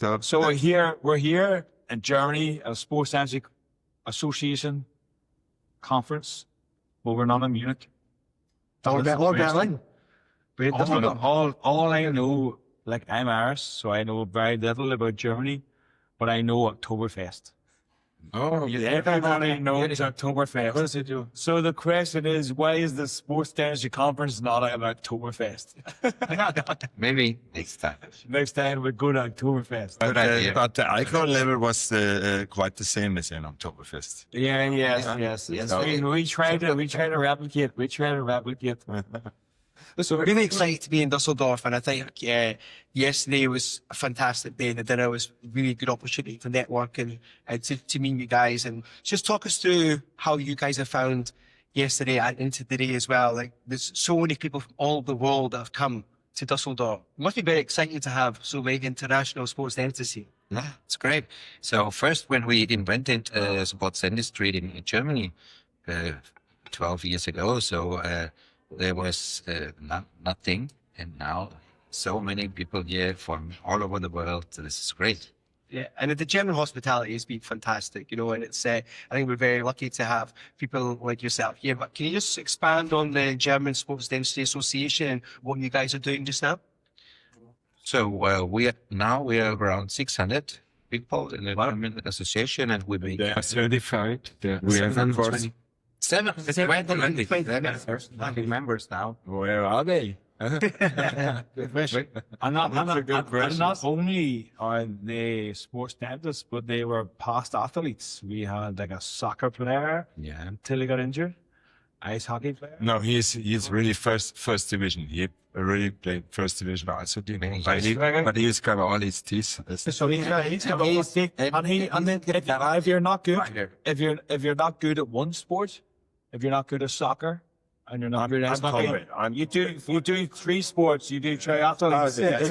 club. So we're here in Germany at a Sports Dentistry Association conference, but we're not in Munich. All I know, like I'm Irish, so I know very little about Germany, but I know Oktoberfest. Oh, Everybody knows Oktoberfest. So the question is, why is the Sports Dentistry Conference not at Oktoberfest? maybe next time. Next time we go to Oktoberfest. But the alcohol level was quite the same as in Oktoberfest. Yes. We try to replicate. So we're really excited to be in Düsseldorf, and I think yesterday was a fantastic day. The dinner was a really good opportunity to network and to meet you guys. And just talk us through how you guys have found yesterday and into today as well. Like, there's so many people from all over the world that have come to Düsseldorf. It must be very exciting to have so many international sports dentistry. Yeah, it's great. So first, when we invented sports dentistry in Germany 12 years ago, so there was nothing, and now so many people here from all over the world. So this is great. Yeah, and the German hospitality has been fantastic, you know, and it's, I think we're very lucky to have people like yourself here. But can you just expand on the German Sports Dentistry Association and what you guys are doing just now? So we are around 600 people in the German association, and we make 35. We have 20 members now. Where are they? And not only are they sports dentists, but they were past athletes. We had like a soccer player until he got injured, ice hockey player. No, he's really first division. He really played first division also. But he's got all his teeth. So he's got all his teeth. And if you're not good, if you're not good at one sport, if you're not good at soccer, and you're not good at hockey, you do three sports. You do triathlons. If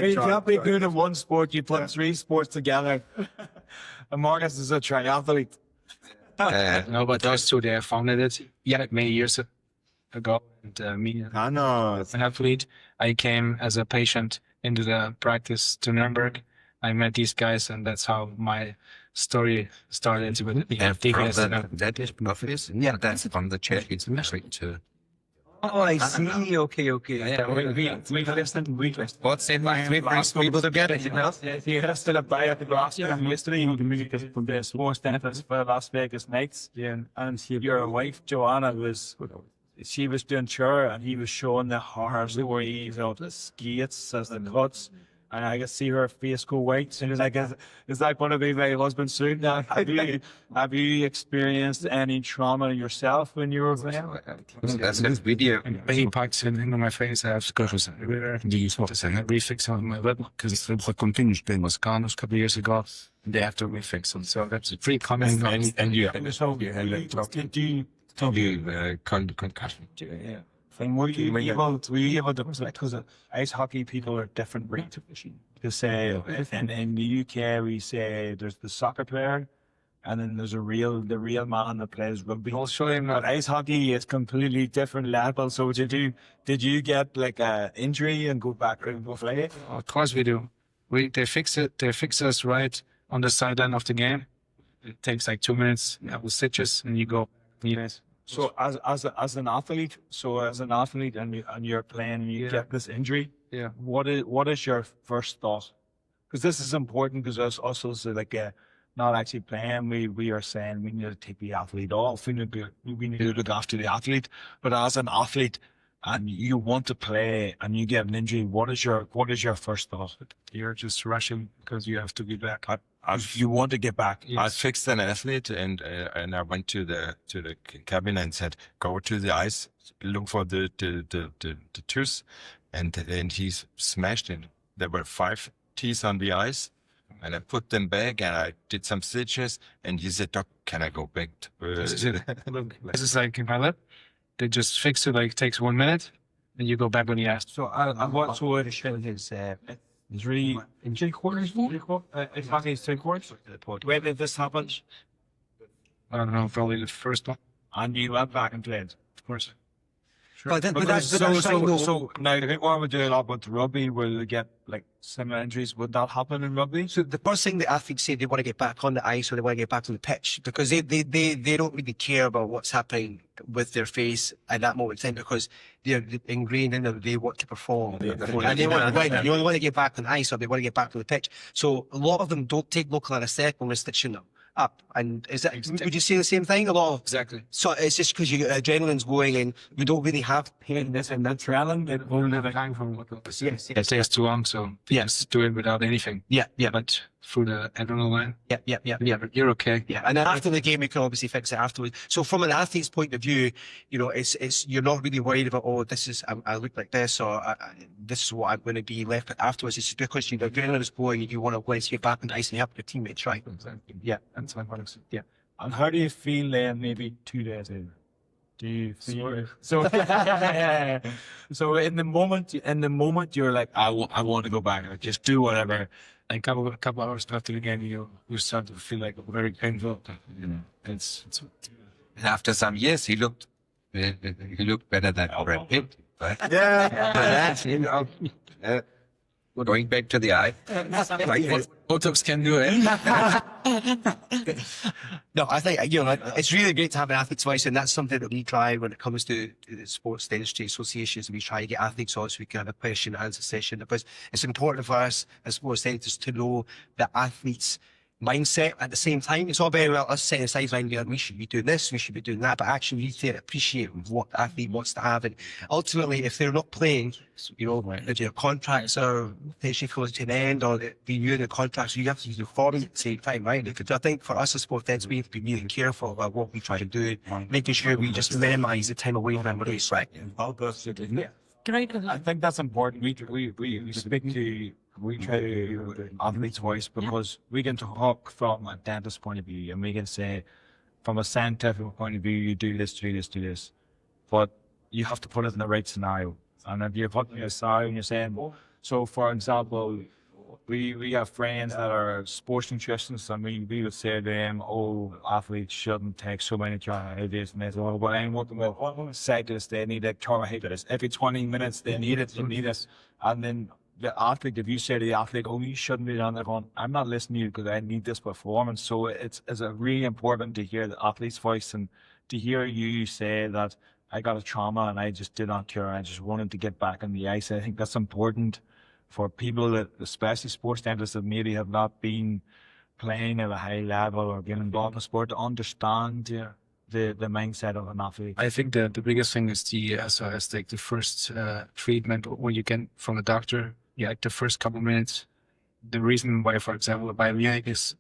you can't be good at one sport, you put three sports together. And Marcus is a triathlete. No, but those two, they founded it many years ago. And me, an athlete, I came as a patient into the practice to Nuremberg. I met these guys, and that's how my story started with that is office. Yeah, that's from the church. It's married to. Oh, I see. Okay. Yeah, we listened. What's in my we bring people together, you know? He has to buy at the Grosso and yesterday he music from the sports dentist for Las Vegas nights. Yeah, and your wife Joanna was doing tour, and he was showing the horror stories of the skates as the cuts. And I could see her face go white. And it's like, is that going to be my husband soon? Now, have you experienced any trauma yourself when you were playing? That's this video. He parked in my face. I have scars everywhere. He used to refix on my lip because the continuous pain was gone a couple of years ago. They have to refix them. So that's pretty common. And you concussion. Yeah. And were you able to, because ice hockey people are different breeds. To say, in the UK we say there's the soccer player, and then there's the real man that plays rugby. I'll show him that. But ice hockey is completely different level. So did you get like a injury and go back and go play? Of course we do. They fix it. They fix us right on the sideline of the game. It takes like 2 minutes. You have the stitches, and you go. Yes. So as an athlete, and you're playing, and you get this injury. Yeah. What is your first thought? Because this is important, because us also like not actually playing. We are saying we need to take the athlete off. We need to look after the athlete. But as an athlete, and you want to play, and you get an injury, what is your first thought? You're just rushing because you have to be back. You want to get back. I fixed an athlete, and I went to the cabin and said, go to the ice, look for the tooth, and he smashed it. There were 5 teeth on the ice, and I put them back, and I did some stitches, and he said, Doc, can I go back? This is like in my lip. They just fix it, like takes 1 minute, and you go back when you ask. So what sort of shit is 3 quarters? Exactly 3 quarters. When did this happen? I don't know, probably the first one. And you went back and played, of course. But that's fine, though. So now I think what we're doing a lot with rugby, will they get like similar injuries? Would that happen in rugby? So the first thing the athletes say, they want to get back on the ice or they want to get back on the pitch, because they don't really care about what's happening with their face at that moment in time, because they're ingrained in them, they want to perform. And they only want to get back on the ice or they want to get back on the pitch. So a lot of them don't take local anaesthetic when we're stitching them up. And is that, would you say the same thing? A lot of, Exactly. so it's just because your adrenaline's going and you don't really have pain. This and that's adrenaline. It We'll never time from what was. Yes, It takes too long, so just do it without anything. Yeah, yeah, But through the adrenaline, yeah. you're okay. Yeah, and then after the game, you can obviously fix it afterwards. So from an athlete's point of view, you know, it's you're not really worried about, oh, this is I look like this, or this is what I'm going to be left with afterwards. It's just because your adrenaline is going and you want to get back on the ice and help your teammates, right? Exactly. Yeah. That's my point. Yeah. And how do you feel then? Maybe 2 days in. Do you feel so? So in the moment, you're like, I want to go back. I just do whatever. Like a couple hours after the game, you start to feel like very painful. You know, it's And after some years, he looked better than Brad Pitt. But you know, going back to the eye. Botox can do it. No, I think, you know, it's really great to have an athlete's voice, and that's something that we try when it comes to the sports dentistry associations. We try to get athletes on so we can have a question and answer session, because it's important for us as sports dentists to know the athletes' mindset. At the same time, it's all very well us setting aside mind, we should be doing this, we should be doing that, but actually we need to appreciate what the athlete wants to have. And ultimately, if they're not playing, you know, if your contracts are potentially coming to an end or renewing the contracts, you have to perform at the same time, right? Because I think for us as sports dentists, we have to be really careful about what we try to do, making sure we just minimize the time away from the race, right? I think that's important. We speak to, we try to athlete's voice, because we can talk from a dentist point of view, and we can say from a scientific point of view, you do this, do this, do this, but you have to put it in the right scenario. And if you're putting it in a scenario and you're saying, so for example, we have friends that are sports nutritionists, and we would say to them, oh, athletes shouldn't take so many carbohydrates, and they say, well, but I'm working with cyclists, they need like carbohydrates. Every 20 minutes they need it, and then the athlete, if you say to the athlete, oh, you shouldn't be on there going, I'm not listening to you because I need this performance. So it's a really important to hear the athlete's voice, and to hear you say that I got a trauma and I just did not care, I just wanted to get back on the ice. I think that's important for people that, especially sports dentists that maybe have not been playing at a high level or been involved in sport, to understand the mindset of an athlete. I think the biggest thing is like the first treatment when you get from a doctor. Yeah, like the first couple minutes. The reason why, for example, Padilha is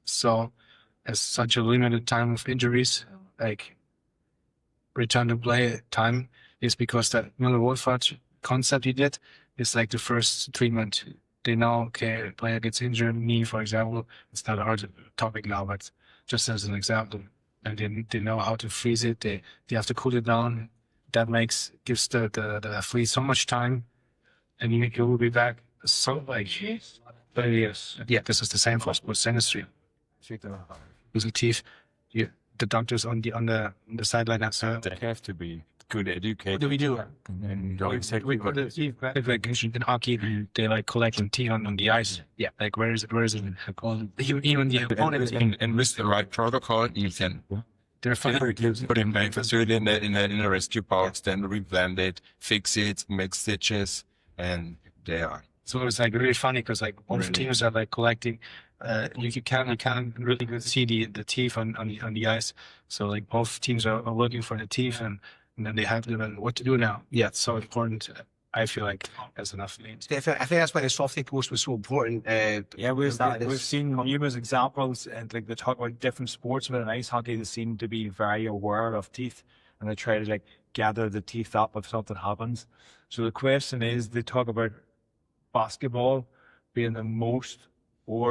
has such a limited time of injuries, like return to play time, is because that Miller Wolfart concept he did is like the first treatment. They know, okay, a player gets injured, knee, for example. It's not a hard topic now, but just as an example. And they know how to freeze it. They have to cool it down. That gives the athlete so much time, and you will be back. So like, but yes, yeah, this is the same for sports dentistry. With the teeth, the doctors on the sideline They have to be good educated. What do we do? And know exactly what the teeth, like in hockey, they like collecting teeth on the ice. Yeah, like where is it? Even the opponent. and with the right protocol, you can They're fine. put him back facility in a rescue box, then replant it, fix it, make stitches, and they are. So it's like really funny because like both teams are like collecting. You can really see the teeth on the ice. So like both teams are looking for the teeth, and then they have to know what to do now. Yeah, it's so important. I feel like as an athlete. I think that's why the softy post was so important. Yeah, we've seen numerous examples, and like they talk about different sports, but in ice hockey they seem to be very aware of teeth, and they try to like gather the teeth up if something happens. So the question is, they talk about basketball being the most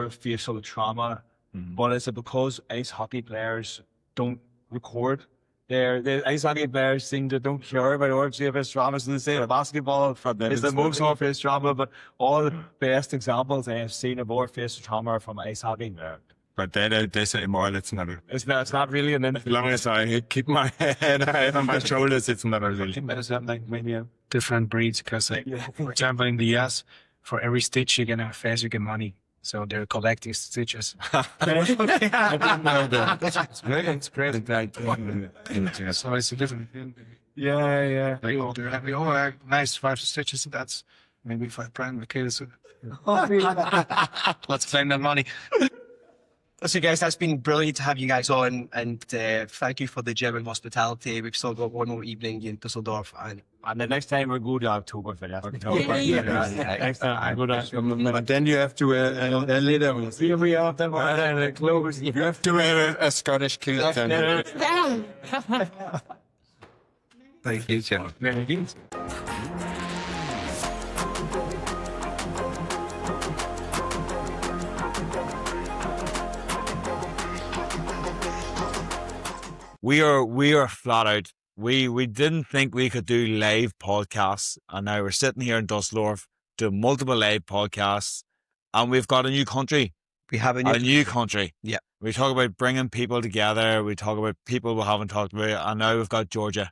facial trauma, but is it because ice hockey players don't record? The ice hockey players seem to don't care about face trauma, so they say basketball is the most face trauma, but all the best examples I have seen of face trauma are from ice hockey. But they say more. It's not. It's not really an As long as I keep my head high on my shoulders, it's not a really. There's like maybe a different breeds because, like, for example, in the US, for every stitch you get a face, you get money. So they're collecting stitches. It's great. So it's a different. Yeah. Like, oh, they're happy. Oh, nice 5 stitches. That's maybe £5. Okay, so let's claim that money. So guys, that's been brilliant to have you guys on, and thank you for the German hospitality. We've still got one more evening in Düsseldorf, and the next time we'll go to October for that. Next time we'll go to But then you have to later. Here we are. Then we're close. You have to wear a Scottish kilt. Thank you, John. Very good. We are flat out. We didn't think we could do live podcasts, and now we're sitting here in Düsseldorf doing multiple live podcasts, and we've got a new country. we have a new country. Yeah. We talk about bringing people together. We talk about people we haven't talked about, and now we've got Georgia.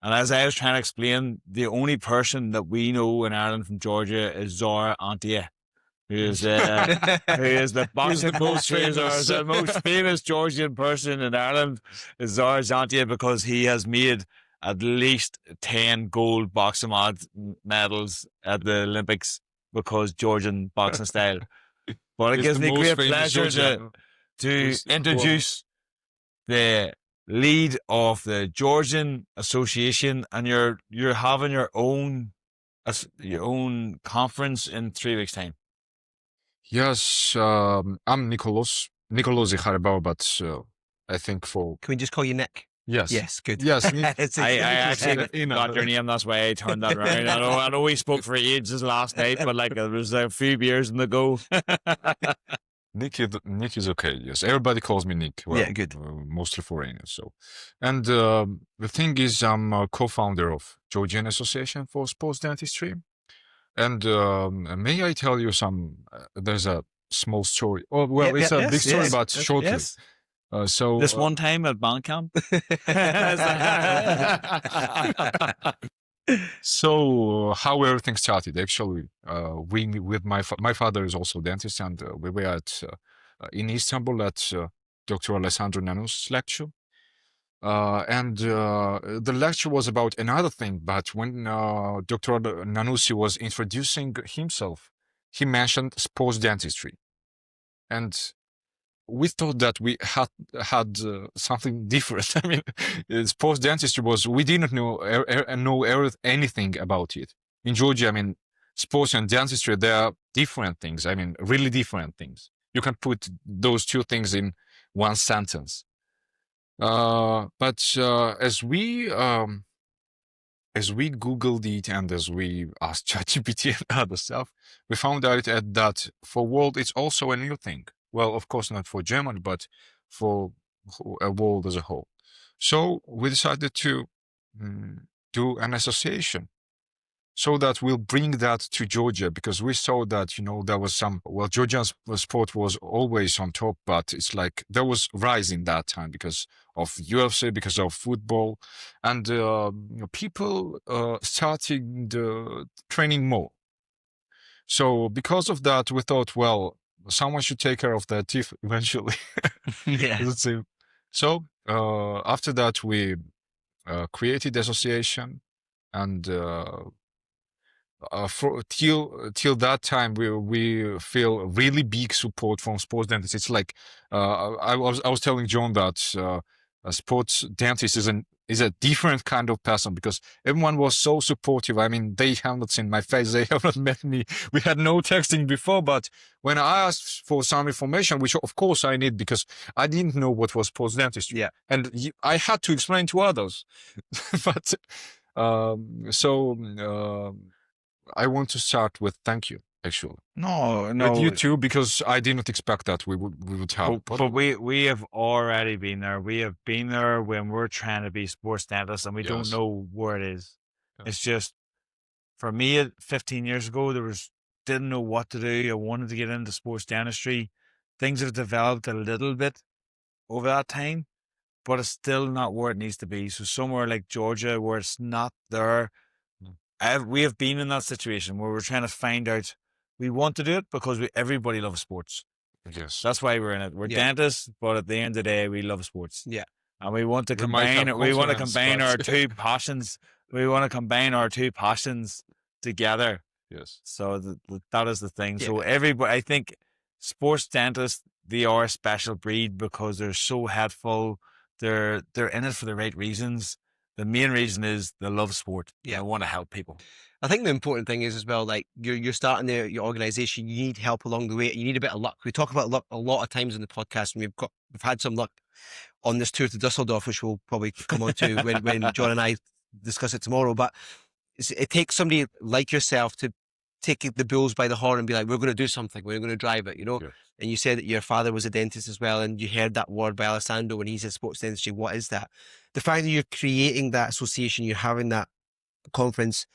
And as I was trying to explain, the only person that we know in Ireland from Georgia is Zara Antia, who is the boxing coach, the most famous Georgian person in Ireland is Zara Antia, because he has made at least 10 gold boxing medals at the Olympics because Georgian boxing style. But it gives me great pleasure to introduce the lead of the Georgian Association, and you're having your own conference in 3 weeks' time. Yes, I'm Nicholas Zicharibao, but I think for... Can we just call you Nick? Yes. Yes, good. Yes, I actually got your name, that's why I turned that around. I know we spoke for ages last night, but like there was a few beers in the go. Nick is okay. Yes, everybody calls me Nick. Well, Yeah, good. Mostly foreigners. So, and the thing is, I'm a co-founder of Georgian Association for Sports Dentistry. And may I tell you some? There's a small story. Oh, well, it's a big story, but shortly. Yes. So This one time at band camp. So how everything started? Actually, we with my father is also a dentist, and we were at in Istanbul at Dr. Alessandro Nanus' lecture, and the lecture was about another thing. But when Dr. Nanus was introducing himself, he mentioned sports dentistry, and we thought that we had something different. I mean, sports dentistry was, we didn't know anything about it. In Georgia, I mean, sports and dentistry, they are different things. I mean, really different things. You can put those two things in one sentence. But as we Googled it and as we asked ChatGPT and other stuff, we found out that for world, it's also a new thing. Well, of course, not for Germany, but for a world as a whole. So we decided to do an association so that we'll bring that to Georgia, because we saw that, there was Georgian sport was always on top, but it's like there was rising that time because of UFC, because of football, and people started training more. So because of that, we thought, well, someone should take care of their teeth eventually. Yeah. So after that, we created the association, and till that time, we feel really big support from sports dentists. It's like I was telling John that a sports dentist is a different kind of person, because everyone was so supportive. I mean, they have not seen my face, they have not met me. We had no texting before, but when I asked for some information, which of course I need because I didn't know what was sports dentistry, and I had to explain to others. But I want to start with thank you, actually. No. With you too, because I did not expect that we would have. But we have already been there. We have been there when we're trying to be sports dentists, and we don't know where it is. Yeah. It's just, for me, 15 years ago, didn't know what to do. I wanted to get into sports dentistry, things have developed a little bit over that time, but it's still not where it needs to be. So somewhere like Georgia, where it's not there, we have been in that situation where we're trying to find out. We want to do it because everybody loves sports. Yes. That's why we're in it. We're dentists, but at the end of the day, we love sports. Yeah. And we want to We might have combine. We want to confidence, combine our but- two passions. We want to combine our two passions together. Yes. So that is the thing. So everybody, I think, sports dentists, they are a special breed because they're so helpful. They're in it for the right reasons. The main reason is they love sport. Yeah. They want to help people. I think the important thing is as well, like you're starting your organization, you need help along the way. You need a bit of luck. We talk about luck a lot of times in the podcast, and we've had some luck on this tour to Düsseldorf, which we'll probably come on to when John and I discuss it tomorrow. But it takes somebody like yourself to take the bulls by the horn and be like, we're going to do something. We're going to drive it, you know? Yeah. And you said that your father was a dentist as well, and you heard that word by Alessandro when he said sports dentistry. What is that? The fact that you're creating that association, you're having that conference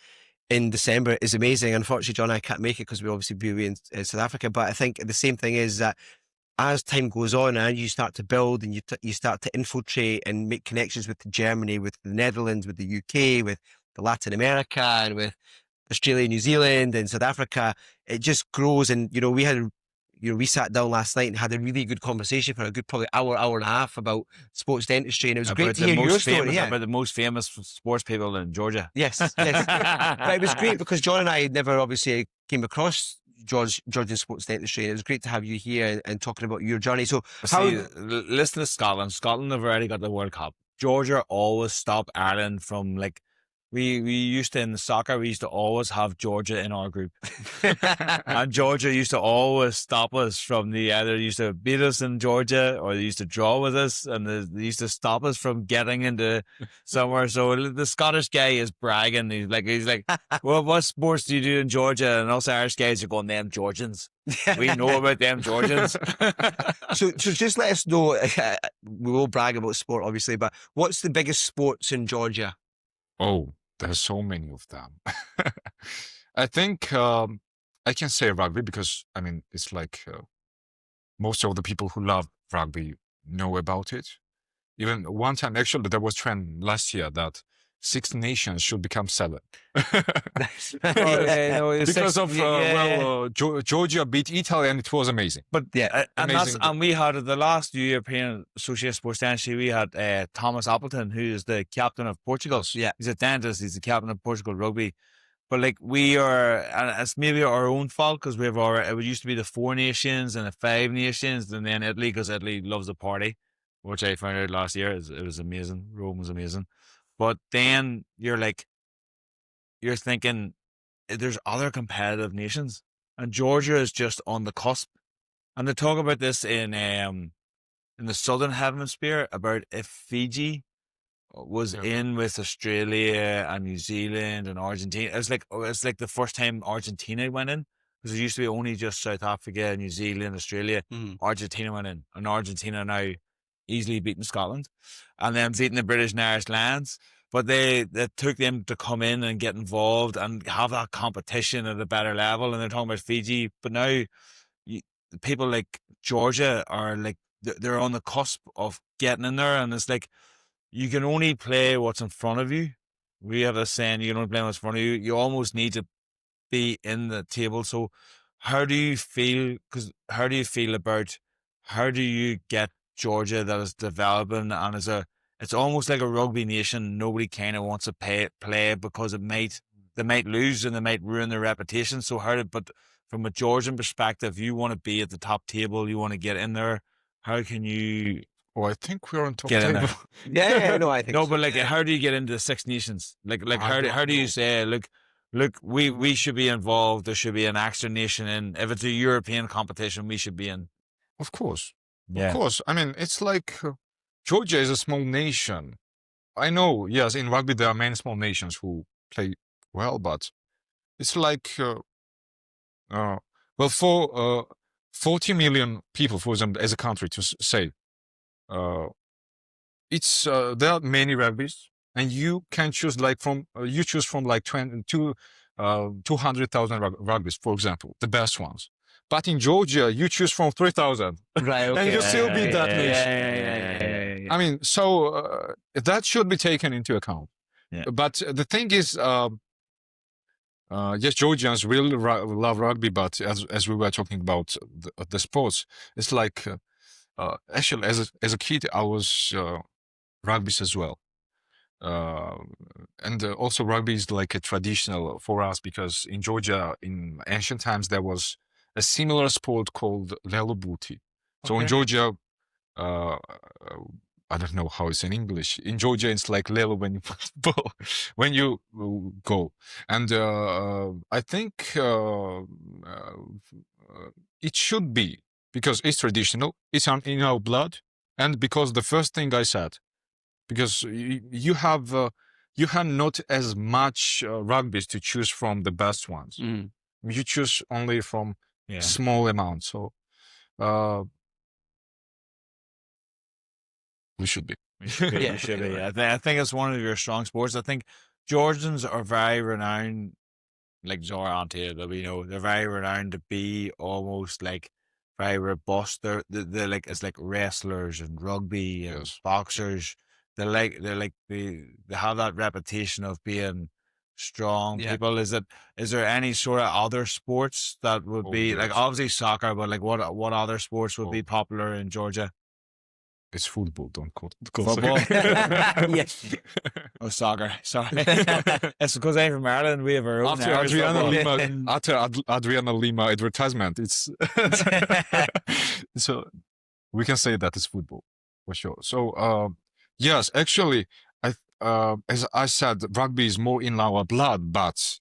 in December is amazing. Unfortunately, John and I can't make it because we obviously be away in South Africa. But I think the same thing is that as time goes on and you start to build and you start to infiltrate and make connections with Germany, with the Netherlands, with the UK, with the Latin America, and with Australia, New Zealand, and South Africa, it just grows. And we sat down last night and had a really good conversation for a good probably hour and a half about sports dentistry, and it was great to hear your story. About the most famous sports people in Georgia. Yes. But it was great because John and I never obviously came across Georgian sports dentistry, and it was great to have you here and talking about your journey. So listen to Scotland. Scotland have already got the World Cup. Georgia always stopped Ireland from like. We used to, in the soccer, we used to always have Georgia in our group. And Georgia used to always stop us from either used to beat us in Georgia or they used to draw with us, and they used to stop us from getting into somewhere. So the Scottish guy is bragging. He's like, well, what sports do you do in Georgia? And us Irish guys are going, them Georgians. We know about them Georgians. so just let us know, we will brag about sport, obviously, but what's the biggest sports in Georgia? Oh, there's so many of them. I think I can say rugby because, I mean, it's like most of the people who love rugby know about it. Even one time, actually, there was trend last year that 6 nations should become 7. Because of, Georgia beat Italy and it was amazing. But amazing. And we had the last European Association Sports Dentistry, we had Thomas Appleton, who is the captain of Portugal. Yeah. He's a dentist, he's the captain of Portugal Rugby. But like we are, and it's maybe our own fault because it used to be the 4 nations and the 5 nations, and then Italy, because Italy loves the party, which I found out last year. It was amazing. Rome was amazing. But then you're thinking there's other competitive nations, and Georgia is just on the cusp. And they talk about this in the southern hemisphere about if Fiji was in with Australia and New Zealand and Argentina. It's like the first time Argentina went in, because it used to be only just South Africa, New Zealand, Australia. Argentina went in, and Argentina now easily beating Scotland, and then beating the British and Irish Lions. But they took them to come in and get involved and have that competition at a better level. And they're talking about Fiji, but now people like Georgia are like they're on the cusp of getting in there, and it's like you can only play what's in front of you. We have a saying: you can only play what's in front of you. You almost need to be in the table. So, how do you feel? How do you feel about how do you get Georgia that is developing and it's almost like a rugby nation. Nobody kind of wants to play because they might lose and they might ruin their reputation. So but from a Georgian perspective, you want to be at the top table, you want to get in there. How can you? Oh, I think we're on top get table. In there? Yeah, no, I think no, so. but like, how do you get into the 6 nations? Like how do you say, look, we should be involved. There should be an extra nation in. If it's a European competition, we should be in. Of course. Yeah. Of course. I mean, it's like Georgia is a small nation. I know, yes, in rugby there are many small nations who play well, but it's like, for 40 million people, for example, as a country, to say, there are many rugbys, and you can choose from 200,000 rugby's, for example, the best ones. But in Georgia, you choose from 3,000. Right. Okay. And you still beat that nation. Yeah. I mean, so that should be taken into account. Yeah. But the thing is, yes, Georgians really love rugby, but as we were talking about the sports, it's like actually as a kid I was rugby's as well, and also rugby is like a traditional for us because in Georgia in ancient times there was a similar sport called lelubuti. So in Georgia, I don't know how it's in English. In Georgia, it's like lelo when you ball, when you go. And I think it should be because it's traditional, it's in our blood, and because the first thing I said, because you have not as much rugby's to choose from the best ones. You choose only from small amounts. So we should be. We should be. I think it's one of your strong sports. I think Georgians are very renowned, like Zora Antia, that we know, they're very renowned to be almost like very robust. They're like, it's like wrestlers and rugby and boxers. They have that reputation of being strong people. Is there any sort of other sports that would be like obviously soccer, but like what other sports would be popular in Georgia? It's football, don't call it Football? soccer. Yes. Oh, soccer. Sorry. It's because I'm from Ireland. We have our own After Irish Adriana Lima advertisement, it's so we can say that it's football for sure. So yes, actually, as I said, rugby is more in our blood, but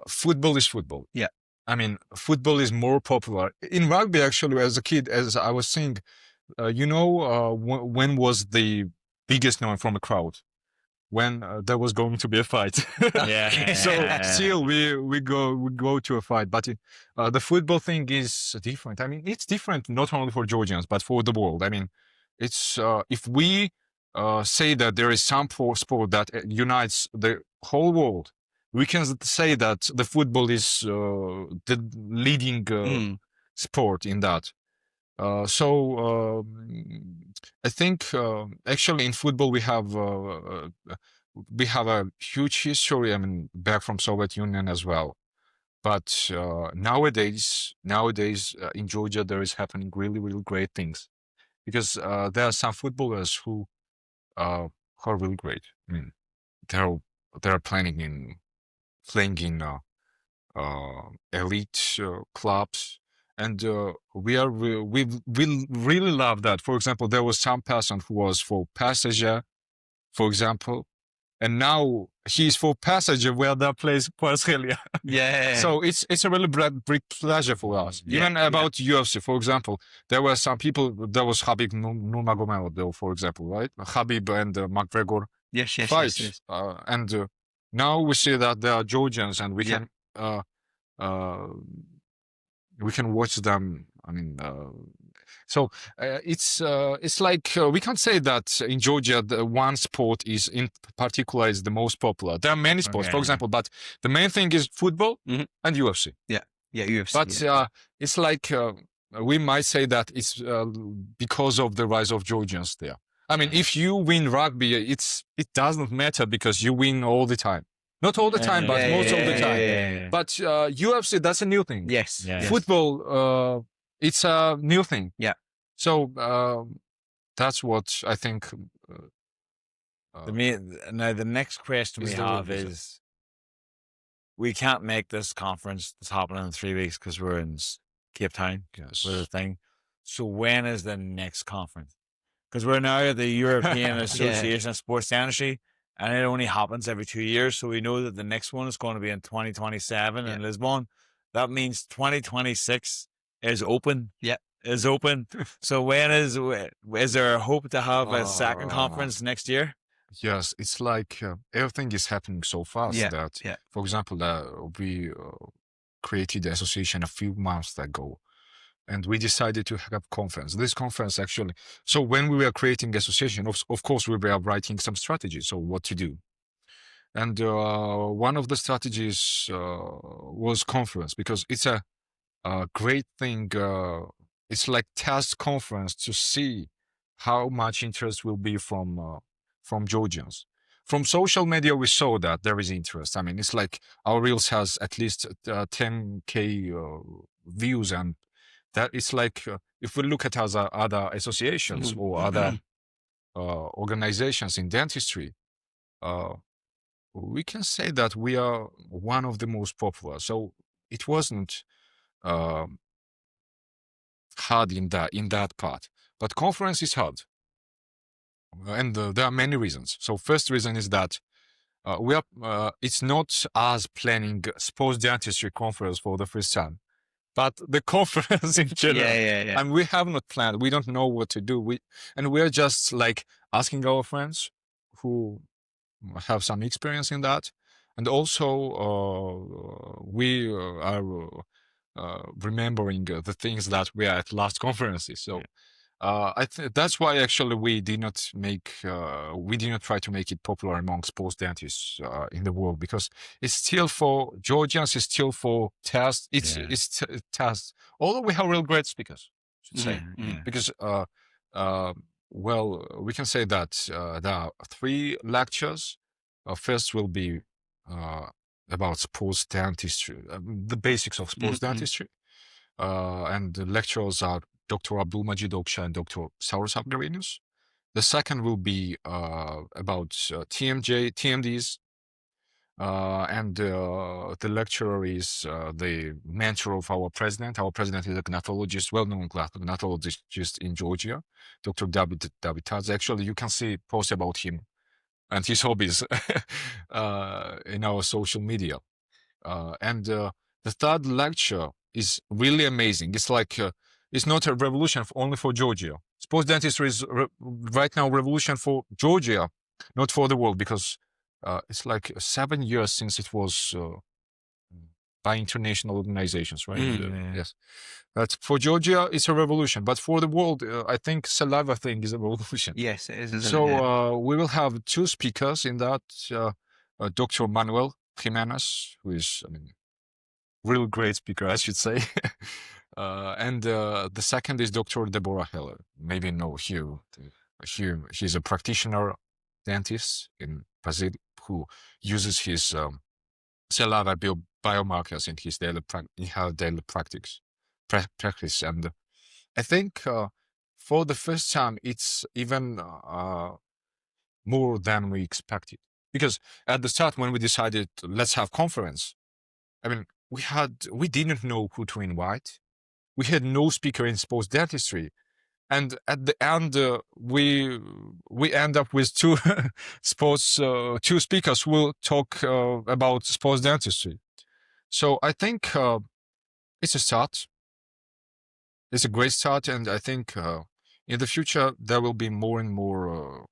football is football. Yeah. I mean, football is more popular in rugby. Actually, as a kid, as I was saying. When was the biggest known from a crowd? When there was going to be a fight. So still we go to a fight, but the football thing is different. I mean, it's different not only for Georgians but for the world. I mean, it's if we say that there is some sport that unites the whole world, we can say that the football is the leading sport in that. So I think actually in football we have a huge history. I mean, back from Soviet Union as well. But nowadays in Georgia there is happening really great things because there are some footballers who are really great. I mean, they're playing in elite clubs. And we really love that. For example, there was some person who was for Passager, for example, and now he's for Passager where that plays Parcelia. Yeah. So it's a really big pleasure for us. Even about UFC, for example, there were some people. There was Khabib Nurmagomedov, for example, right? Khabib and McGregor fight, and now we see that there are Georgians, and we can. We can watch them. I mean, so it's like we can't say that in Georgia the one sport is in particular is the most popular. There are many sports, for example, but the main thing is football and UFC. Yeah, UFC. But it's like we might say that it's because of the rise of Georgians there. I mean, if you win rugby, it doesn't matter because you win all the time. Not all the time, but most of the time. But UFC, that's a new thing. Yes. Football, it's a new thing. Yeah. So that's what I think. Now, the next question we have is, we can't make this conference that's happening in 3 weeks because we're in Cape Town with the thing. So when is the next conference? Because we're now at the European Association of Sports Dentistry. And it only happens every 2 years. So we know that the next one is going to be in 2027 in Lisbon. That means 2026 is open. Yeah. Is open. So is there a hope to have a second conference next year? Yes, it's like everything is happening so fast that, for example, we created the association a few months ago. And we decided to have a conference. This conference actually, so when we were creating the association, of course, we were writing some strategies, so what to do. And one of the strategies was conference, because it's a great thing. It's like test conference to see how much interest will be from Georgians. From social media, we saw that there is interest. I mean, it's like our reels has at least 10K views, and that it's like if we look at other associations or other organizations in dentistry, we can say that we are one of the most popular. So it wasn't hard in that part, but conference is hard, and there are many reasons. So first reason is that we are. It's not us planning sports dentistry conference for the first time, but the conference in general. Yeah. And we have not planned. We don't know what to do. We are just like asking our friends who have some experience in that, and also we are remembering the things that we are at last conferences. So that's why actually we did not try to make it popular among sports dentists in the world, because it's still for Georgians, it's still for tests. It's tests. Although we have real great speakers, I should say, because well, we can say that there are 3 lectures. First will be about sports dentistry, the basics of sports dentistry, and the lecturers are Dr. Abdul, Majeed, Okshah, and Dr. Stavros. The second will be about TMDs, and the lecturer is the mentor of our president. Our president is a gnathologist, well-known gnathologist in Georgia, Dr. David Taz. Actually, you can see posts about him and his hobbies in our social media. And the third lecture is really amazing. It's like it's not a revolution only for Georgia. Sports dentistry is right now revolution for Georgia, not for the world, because it's like 7 years since it was by international organizations, right? Yes. But for Georgia, it's a revolution. But for the world, I think saliva thing is a revolution. Yes, it is. So we will have 2 speakers in that. Dr. Manuel Jimenez, who is, real great speaker, I should say. And the second is Dr. Deborah Heller. Maybe know Hugh. He's a practitioner dentist in Brazil who uses his saliva biomarkers in his daily practice. And I think for the first time, it's even more than we expected. Because at the start, when we decided let's have conference, we didn't know who to invite. We had no speaker in sports dentistry, and at the end, we end up with 2 2 speakers who will talk about sports dentistry. So I think it's a start. It's a great start, and I think in the future there will be more and more.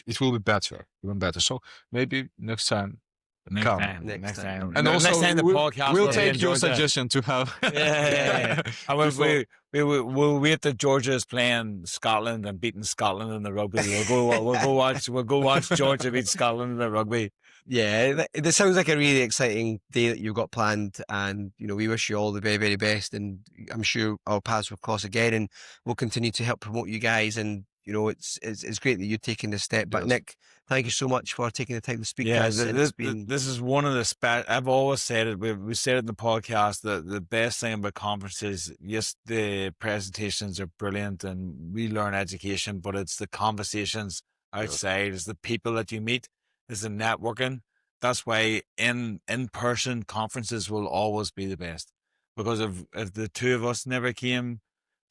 It will be better, even better. So maybe next time. Next time. And also, next time the podcast we'll will be in take your Georgia. suggestion to have. Yeah. And we'll wait till Georgia is playing Scotland and beating Scotland in the rugby. We'll go watch Georgia beat Scotland in the rugby. Yeah, this sounds like a really exciting day that you've got planned, and we wish you all the very, very best. And I'm sure our paths will cross again, and we'll continue to help promote you guys. And it's great that you're taking this step. But Nick, thank you so much for taking the time to speak. Yeah, to us. this is one of the I've always said it. We said it in the podcast that the best thing about conferences, yes, the presentations are brilliant and we learn education, but it's the conversations outside, it's the people that you meet, it's the networking. That's why in-person conferences will always be the best, because if the 2 of us never came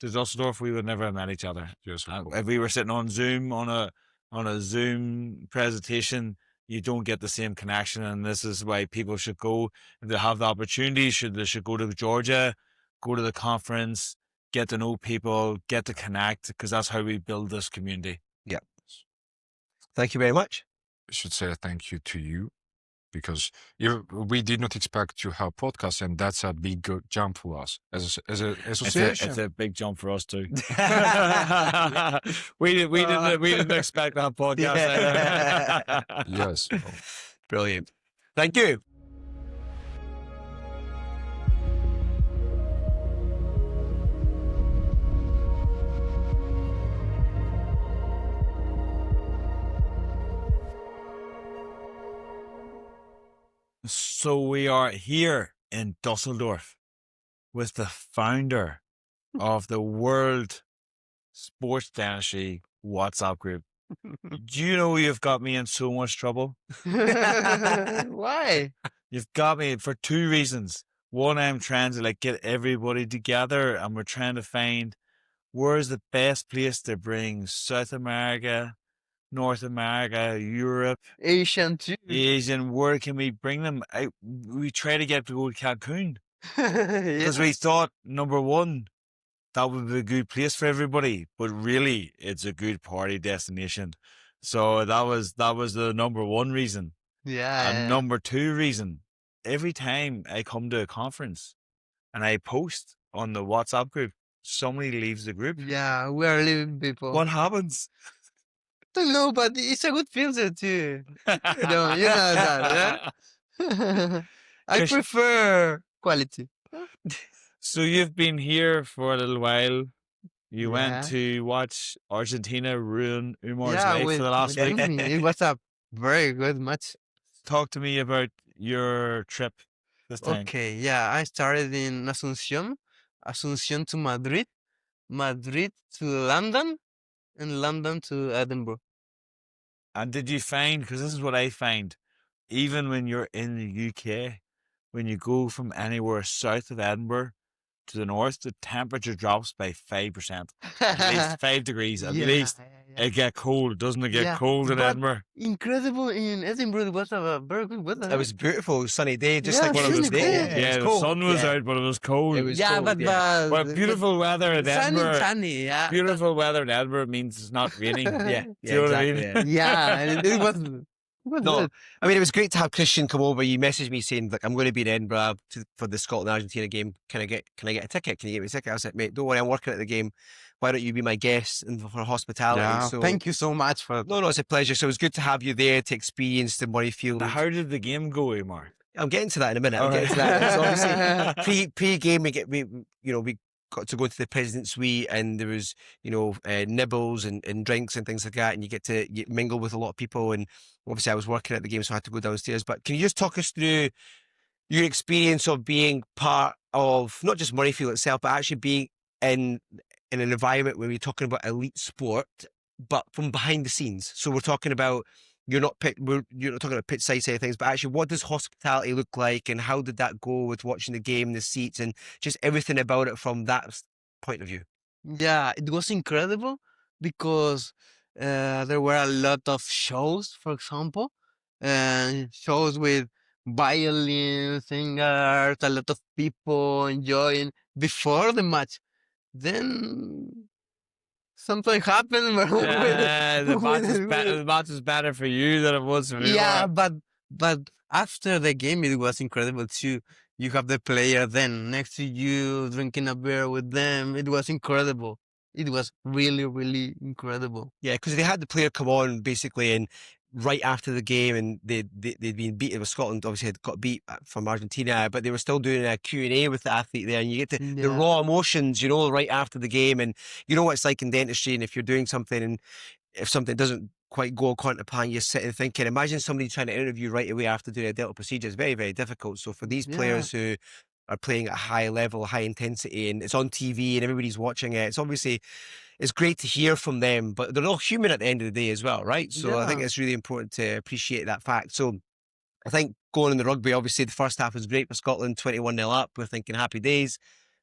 to Düsseldorf, we would never have met each other. Yes, if we were sitting on Zoom on a Zoom presentation, you don't get the same connection. And this is why people should go, if they have the opportunity, they should go to Georgia, go to the conference, get to know people, get to connect, because that's how we build this community. Yeah. Thank you very much. I should say thank you to you, because we did not expect to have podcasts, and that's a big jump for us as an association. It's a big jump for us too. we didn't expect to have podcasts. Yeah. Yes. Brilliant. Thank you. So we are here in Düsseldorf with the founder of the World Sports Dentistry WhatsApp group. Do you know you've got me in so much trouble? Why? You've got me for two reasons. One, I'm trying to like get everybody together, and we're trying to find where's the best place to bring South America, North America, Europe, Asian too. Asian. Where can we bring them? We try to get to go to Cancun because Yeah. we thought number one that would be a good place for everybody, but really it's a good party destination. So that was the number one reason. Yeah. And number two reason, every time I come to a conference and I post on the WhatsApp group, somebody leaves the group. Yeah, we are living people. What happens? Don't know, but it's a good filter too. You know that, yeah? I Chris- prefer quality. So you've been here for a little while. You Yeah. went to watch Argentina ruin Umar's Yeah, life for the last with week. Umi. It was a very good match. Talk to me about your trip this time. Okay, yeah, I started in Asuncion to Madrid, Madrid to London, and London to Edinburgh. And did you find, because this is what I find, even when you're in the UK, when you go from anywhere south of Edinburgh to the north, the temperature drops by 5%. At least 5 degrees, at Yeah, least. yeah. It get cold, doesn't it get Yeah, cold in but- Edinburgh? Incredible in Edinburgh. It was a very good weather. It was beautiful, sunny day, just Yeah, like when it was sunny there. day. Yeah, it the was cold. sun was Yeah. out, but it was cold. It was yeah, cold, but Well, beautiful weather in Edinburgh. sunny, yeah. Beautiful weather in Edinburgh means it's not raining. Yeah, Do you know what I mean? exactly, yeah. Yeah, it was No, good. I mean, it was great to have Christian come over. You messaged me saying, like, I'm going to be in Edinburgh for the Scotland-Argentina game. Can I get a ticket? Can you get me a ticket? I was like, mate, don't worry, I'm working at the game. Why don't you be my guest and for hospitality? Yeah, So, thank you so much for. No, it's a pleasure. So it was good to have you there to experience the Murrayfield. Now, how did the game go, Amar? I'm getting to that in a minute. I'm All getting to right. that. So obviously, pre-game, we got to go to the president's suite, and there was nibbles and drinks and things like that, and you mingle with a lot of people. And obviously, I was working at the game, so I had to go downstairs. But can you just talk us through your experience of being part of not just Murrayfield itself, but actually being in an environment where we're talking about elite sport, but from behind the scenes? So we're talking about. You're not talking about pitch side of things, but actually, what does hospitality look like, and how did that go with watching the game, the seats, and just everything about it from that point of view? Yeah, it was incredible because there were a lot of shows, for example, shows with violin singers, a lot of people enjoying before the match. Then something happened. The match is better for you than it was for me. Yeah, but after the game, it was incredible too. You have the player then next to you drinking a beer with them. It was incredible. It was really, really incredible. Yeah, because they had the player come on basically, and right after the game, and they'd been beaten. With Scotland obviously had got beat from Argentina, but they were still doing a Q&A with the athlete there, and you get the Yeah. raw emotions, right after the game. And you know what it's like in dentistry, and if you're doing something and if something doesn't quite go according to plan, you're sitting thinking, imagine somebody trying to interview right away after doing a dental procedure. It's very, very difficult. So for these players who are playing at a high level, high intensity, and it's on TV and everybody's watching it, it's great to hear from them, but they're all human at the end of the day as well, right? So I think Yeah. it's really important to appreciate that fact. So I think going in the rugby, obviously the first half was great for Scotland, 21-0 up. We're thinking happy days.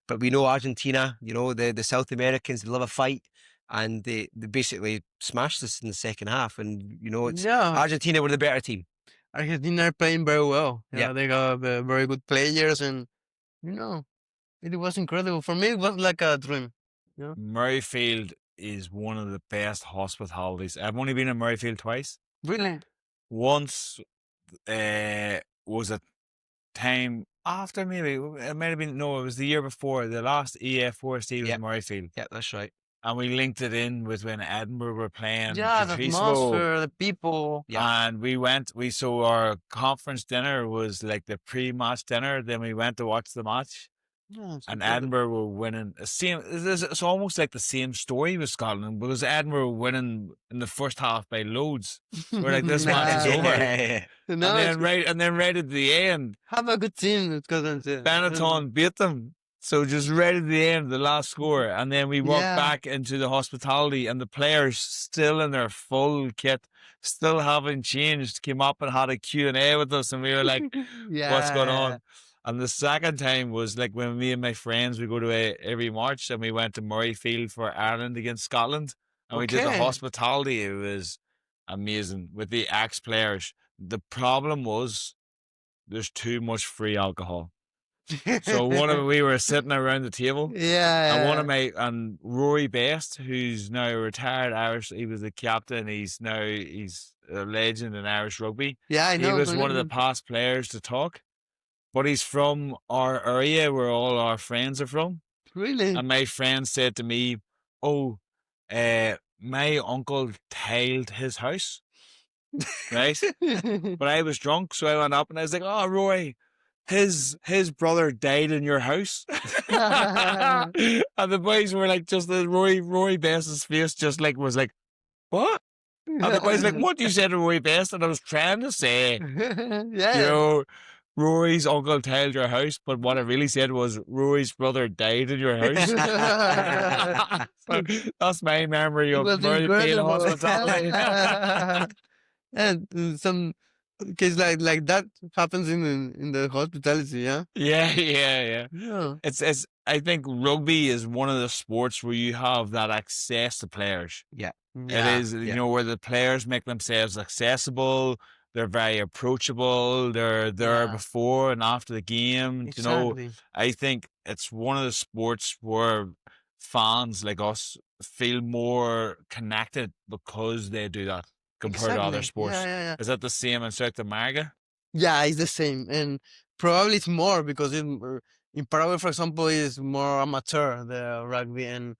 But we know Argentina, the South Americans, they love a fight, and they basically smashed us in the second half. And, it's Yeah, Argentina were the better team. Argentina are playing very well. Yeah. They got very good players, and it was incredible. For me, it was like a dream. Murrayfield is one of the best hospitalities. I've only been in Murrayfield twice. Really? Once was a time after, maybe it might have been, no, it was the year before. The last EA4SD was Yep. in Murrayfield, Yeah, that's right. and we linked it in with when Edinburgh were playing. Yeah, the Patrice atmosphere, the people. And so our conference dinner was like the pre-match dinner. Then we went to watch the match. Yeah, it's and incredible. Edinburgh were winning. It's almost like the same story with Scotland because Edinburgh were winning in the first half by loads. We're like, this match is Nah, over. no, And then right at the end, have a good team, Scotland. Benetton beat them. So just right at the end, the last score, and then we walked Yeah. back into the hospitality, and the players still in their full kit, still haven't changed, came up and had a Q&A with us, and we were like, what's going on? And the second time was like when me and my friends, we go to every March, and we went to Murrayfield for Ireland against Scotland, and we did the Okay. hospitality. It was amazing with the ex-players. The problem was there's too much free alcohol. So we were sitting around the table, yeah, and Rory Best, who's now retired Irish, he was the captain. He's a legend in Irish rugby. yeah, I know. He was one of the past players to talk, but he's from our area where all our friends are from. Really? And my friend said to me, "Oh, my uncle tiled his house." Right? But I was drunk, so I went up and I was like, "Oh, Roy, his brother died in your house." And the boys were like, just the Roy Best's face just like was like, what? And the boys like, what you said to Roy Best? And I was trying to say, yeah. you know, Rory's uncle tiled your house, but what I really said was Rory's brother died in your house. So that's my memory It of was Murrayfield incredible. hospitality. And some case like that happens in the hospitality, yeah. Yeah. Yeah. It's I think rugby is one of the sports where you have that access to players. Yeah. It is, you know, where the players make themselves accessible. They're very approachable. They're there Yeah. before and after the game. You know, Exactly. I think it's one of the sports where fans like us feel more connected because they do that compared to other Exactly. sports. Yeah. Is that the same in South America? Yeah, it's the same, and probably it's more because in Paraguay, for example, is more amateur the rugby, and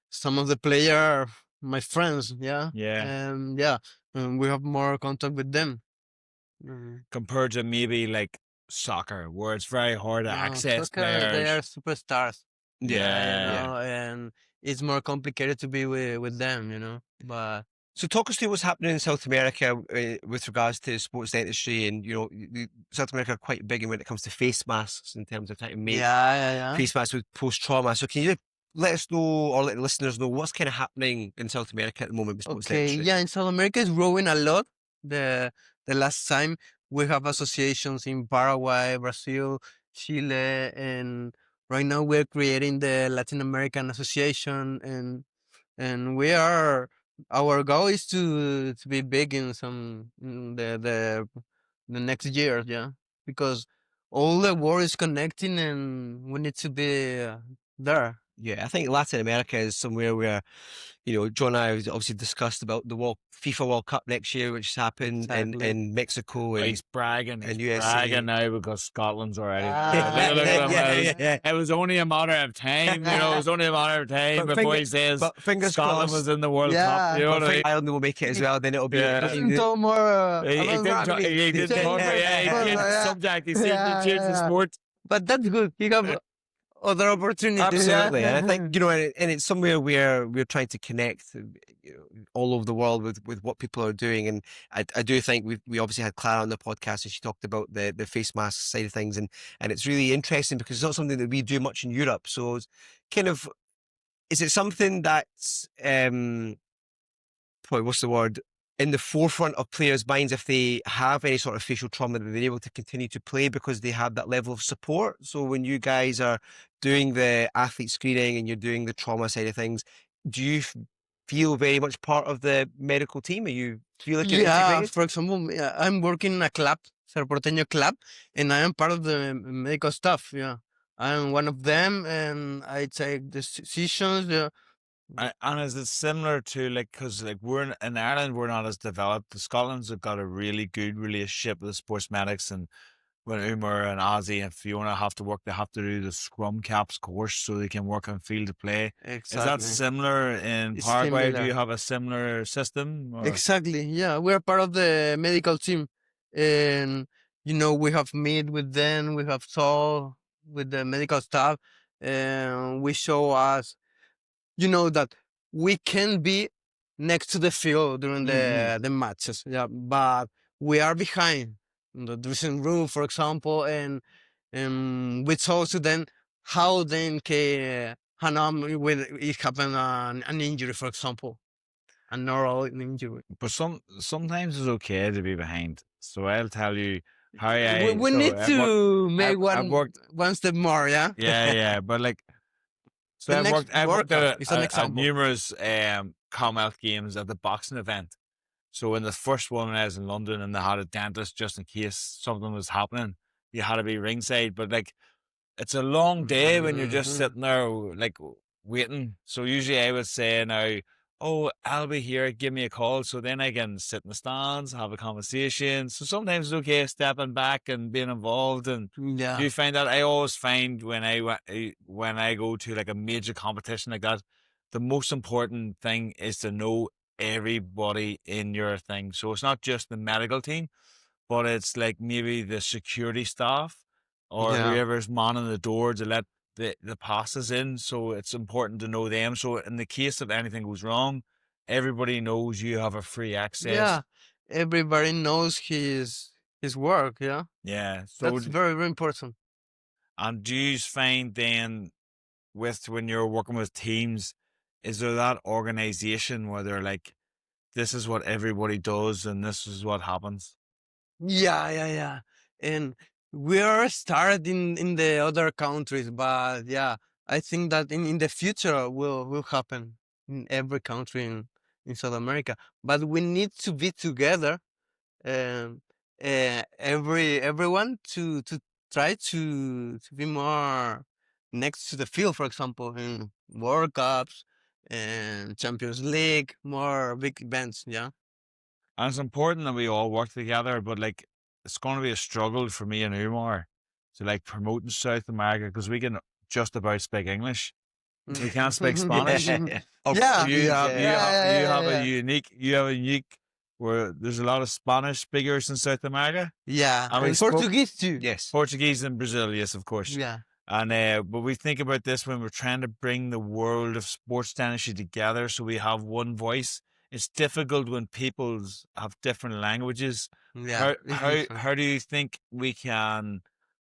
some of the player are my friends, yeah, Yeah. and we have more contact with them. Compared to maybe like soccer, where it's very hard to No, access soccer, they players. are superstars, Yeah. you know, and it's more complicated to be with them, you know. But So talk us through what's happening in South America with regards to sports dentistry, and you know, South America are quite big when it comes to face masks in terms of trying to make yeah. face masks with post trauma. So can you let us know or let the listeners know what's kind of happening in South America at the moment with sports Okay, dentistry? yeah, in South America it's growing a lot. The last time we have associations in Paraguay, Brazil, Chile, and right now we're creating the Latin American Association, and our goal is to be big in the next year, yeah, because all the world is connecting and we need to be there. Yeah, I think Latin America is somewhere where, you know, John and I obviously discussed about the FIFA World Cup next year, which has happened Exactly. in Mexico and He's bragging. and He's USA. bragging now because Scotland's already. Ah. Look at him. Yeah. It was only a matter of time. You know, it was only a matter of time But before he says but fingers Scotland crossed. was in the World Yeah. Cup. You know But what I mean? Ireland will make it as well. Then it'll be. Yeah. So more He about did rugby. he did talk about he changed the subject. He seemed to change the sport. But that's good. You have other opportunities. Absolutely, and I think, you know, and it's somewhere where we're trying to connect, you know, all over the world with what people are doing, and I do think we obviously had Clara on the podcast and she talked about the face mask side of things, and it's really interesting because it's not something that we do much in Europe. So it's kind of, is it something that's what's the word, in the forefront of players' minds if they have any sort of facial trauma, that they're able to continue to play because they have that level of support? So when you guys are doing the athlete screening and you're doing the trauma side of things, do you feel very much part of the medical team? Are you feel like you're Yeah, integrated? for example, I'm working in a club, Ser Porteño Club, and I am part of the medical staff. Yeah, I'm one of them, and I take decisions. Yeah. And is it similar to like, because like we're in Ireland, we're not as developed. The Scotland's have got a really good relationship with the sports medics, and when Umar and Ozzy and Fiona have to work, they have to do the scrum caps course so they can work on field to play. Exactly. Is that similar in It's Paraguay? similar. Do you have a similar system? Or? Exactly. Yeah, we're part of the medical team, and you know we have meet with them. We have talk with the medical staff, and we show us, that we can be next to the field during the matches, yeah, but we are behind in the dressing room, for example, and we told to them how then can when it happen an injury, for example, a neural injury. But sometimes it's okay to be behind. So I'll tell you how We so need I've worked- to make I've worked- one step more, yeah. yeah, but like, so The I've next worked workout at, is an at example. numerous Commonwealth Games at the boxing event. So in the first one, when I was in London and they had a dentist just in case something was happening, you had to be ringside. But like, it's a long day when you're just sitting there like waiting. So usually I would say now, oh, I'll be here, give me a call. So then I can sit in the stands, have a conversation. So sometimes it's okay stepping back and being involved. And Yeah. do you find that? I always find when I go to like a major competition like that, the most important thing is to know everybody in your thing. So it's not just the medical team, but it's like maybe the security staff or Yeah. whoever's manning the door to let the passes in. So it's important to know them. So in the case of anything goes wrong, everybody knows you have a free access. Yeah. Everybody knows his work, yeah. Yeah. So That's very, very important. and do you find then with when you're working with teams, is there that organization where they're like, this is what everybody does and this is what happens? Yeah. And we are started in the other countries, but yeah, I think that in the future will happen in every country in South America. But we need to be together, um, everyone to try to be more next to the field, for example, in World Cups and Champions League, more big events, yeah. And it's important that we all work together, but like it's going to be a struggle for me and Umar to like promote in South America because we can just about speak English. We can't speak Spanish. Yeah. You have Yeah. a unique where there's a lot of Spanish speakers in South America. Yeah, And we and spoke- Portuguese too. Yes. Portuguese and Brazil, yes, of course. Yeah, And but we think about this when we're trying to bring the world of sports dentistry together so we have one voice. It's difficult when people have different languages. yeah. It's different. How do you think we can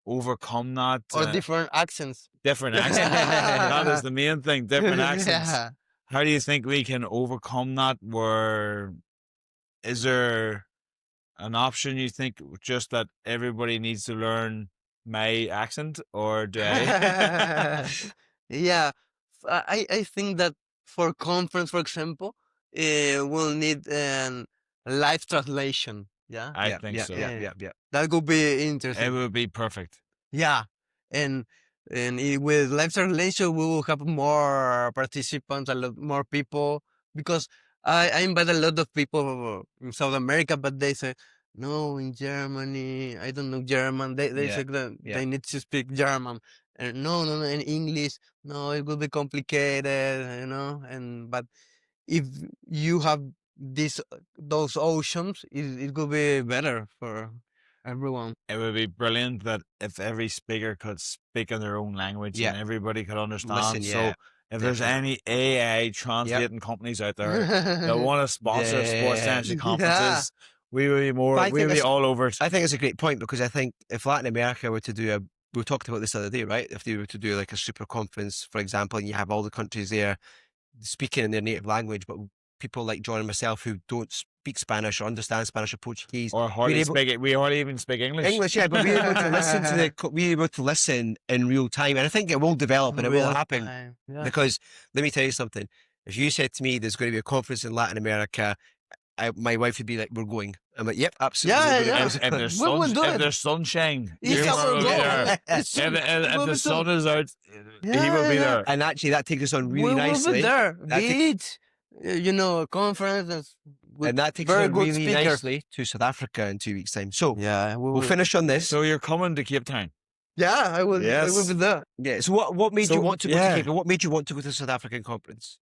overcome that? Or different accents. different accents. That is the main thing. Different accents. Yeah. How do you think we can overcome that? Where is there an option? You think just that everybody needs to learn my accent, or do I? Yeah, I think that for conference, for example, we'll need live translation. Yeah, I think so. Yeah. that could be It interesting. would be perfect. Yeah, and with live translation, we will have more participants, a lot more people, because I invite a lot of people in South America, but they say, no, in Germany, I don't know German. They Yeah, say that yeah. they need to speak German. And no, in English, no, it will be complicated, but if you have those options, it could be better for everyone. It would be brilliant that if every speaker could speak in their own language and Yeah. everybody could understand. Listen, So yeah, if there's any AI translating companies out there that want to sponsor sports Yeah. dentistry Yeah. conferences, we will be more. But I We will think be it's- all over it. I think it's a great point because I think if Latin America were to do we talked about this the other day, right? If they were to do like a super conference, for example, and you have all the countries there speaking in their native language, but people like John and myself who don't speak Spanish or understand Spanish or Portuguese, Or hardly able- speak it. We hardly even speak English. English, yeah, but we're able to listen to we're able to listen in real time, and I think it will develop and it will Real happen. time, yeah. Because let me tell you something. If you said to me there's going to be a conference in Latin America, my wife would be like, "We're going." I'm like, "Yep, absolutely." Yeah, we're yeah. gonna If, go." if there's We will do if it. there's sunshine, Yes, Umar I will will be go. there. It's- If we'll the be sun so- is out, he will be Yeah. there. And actually, that takes us on We really will be nicely. there. That Beach, a conference. And that takes us very on good really speakers. nicely to South Africa in 2 weeks' time. So Yeah, we'll finish on this. So you're coming to Cape Town. Yeah, I will be Yes. there. Yeah. So what made So, you want to go yeah. to Cape? What made you want to go to the South African conference?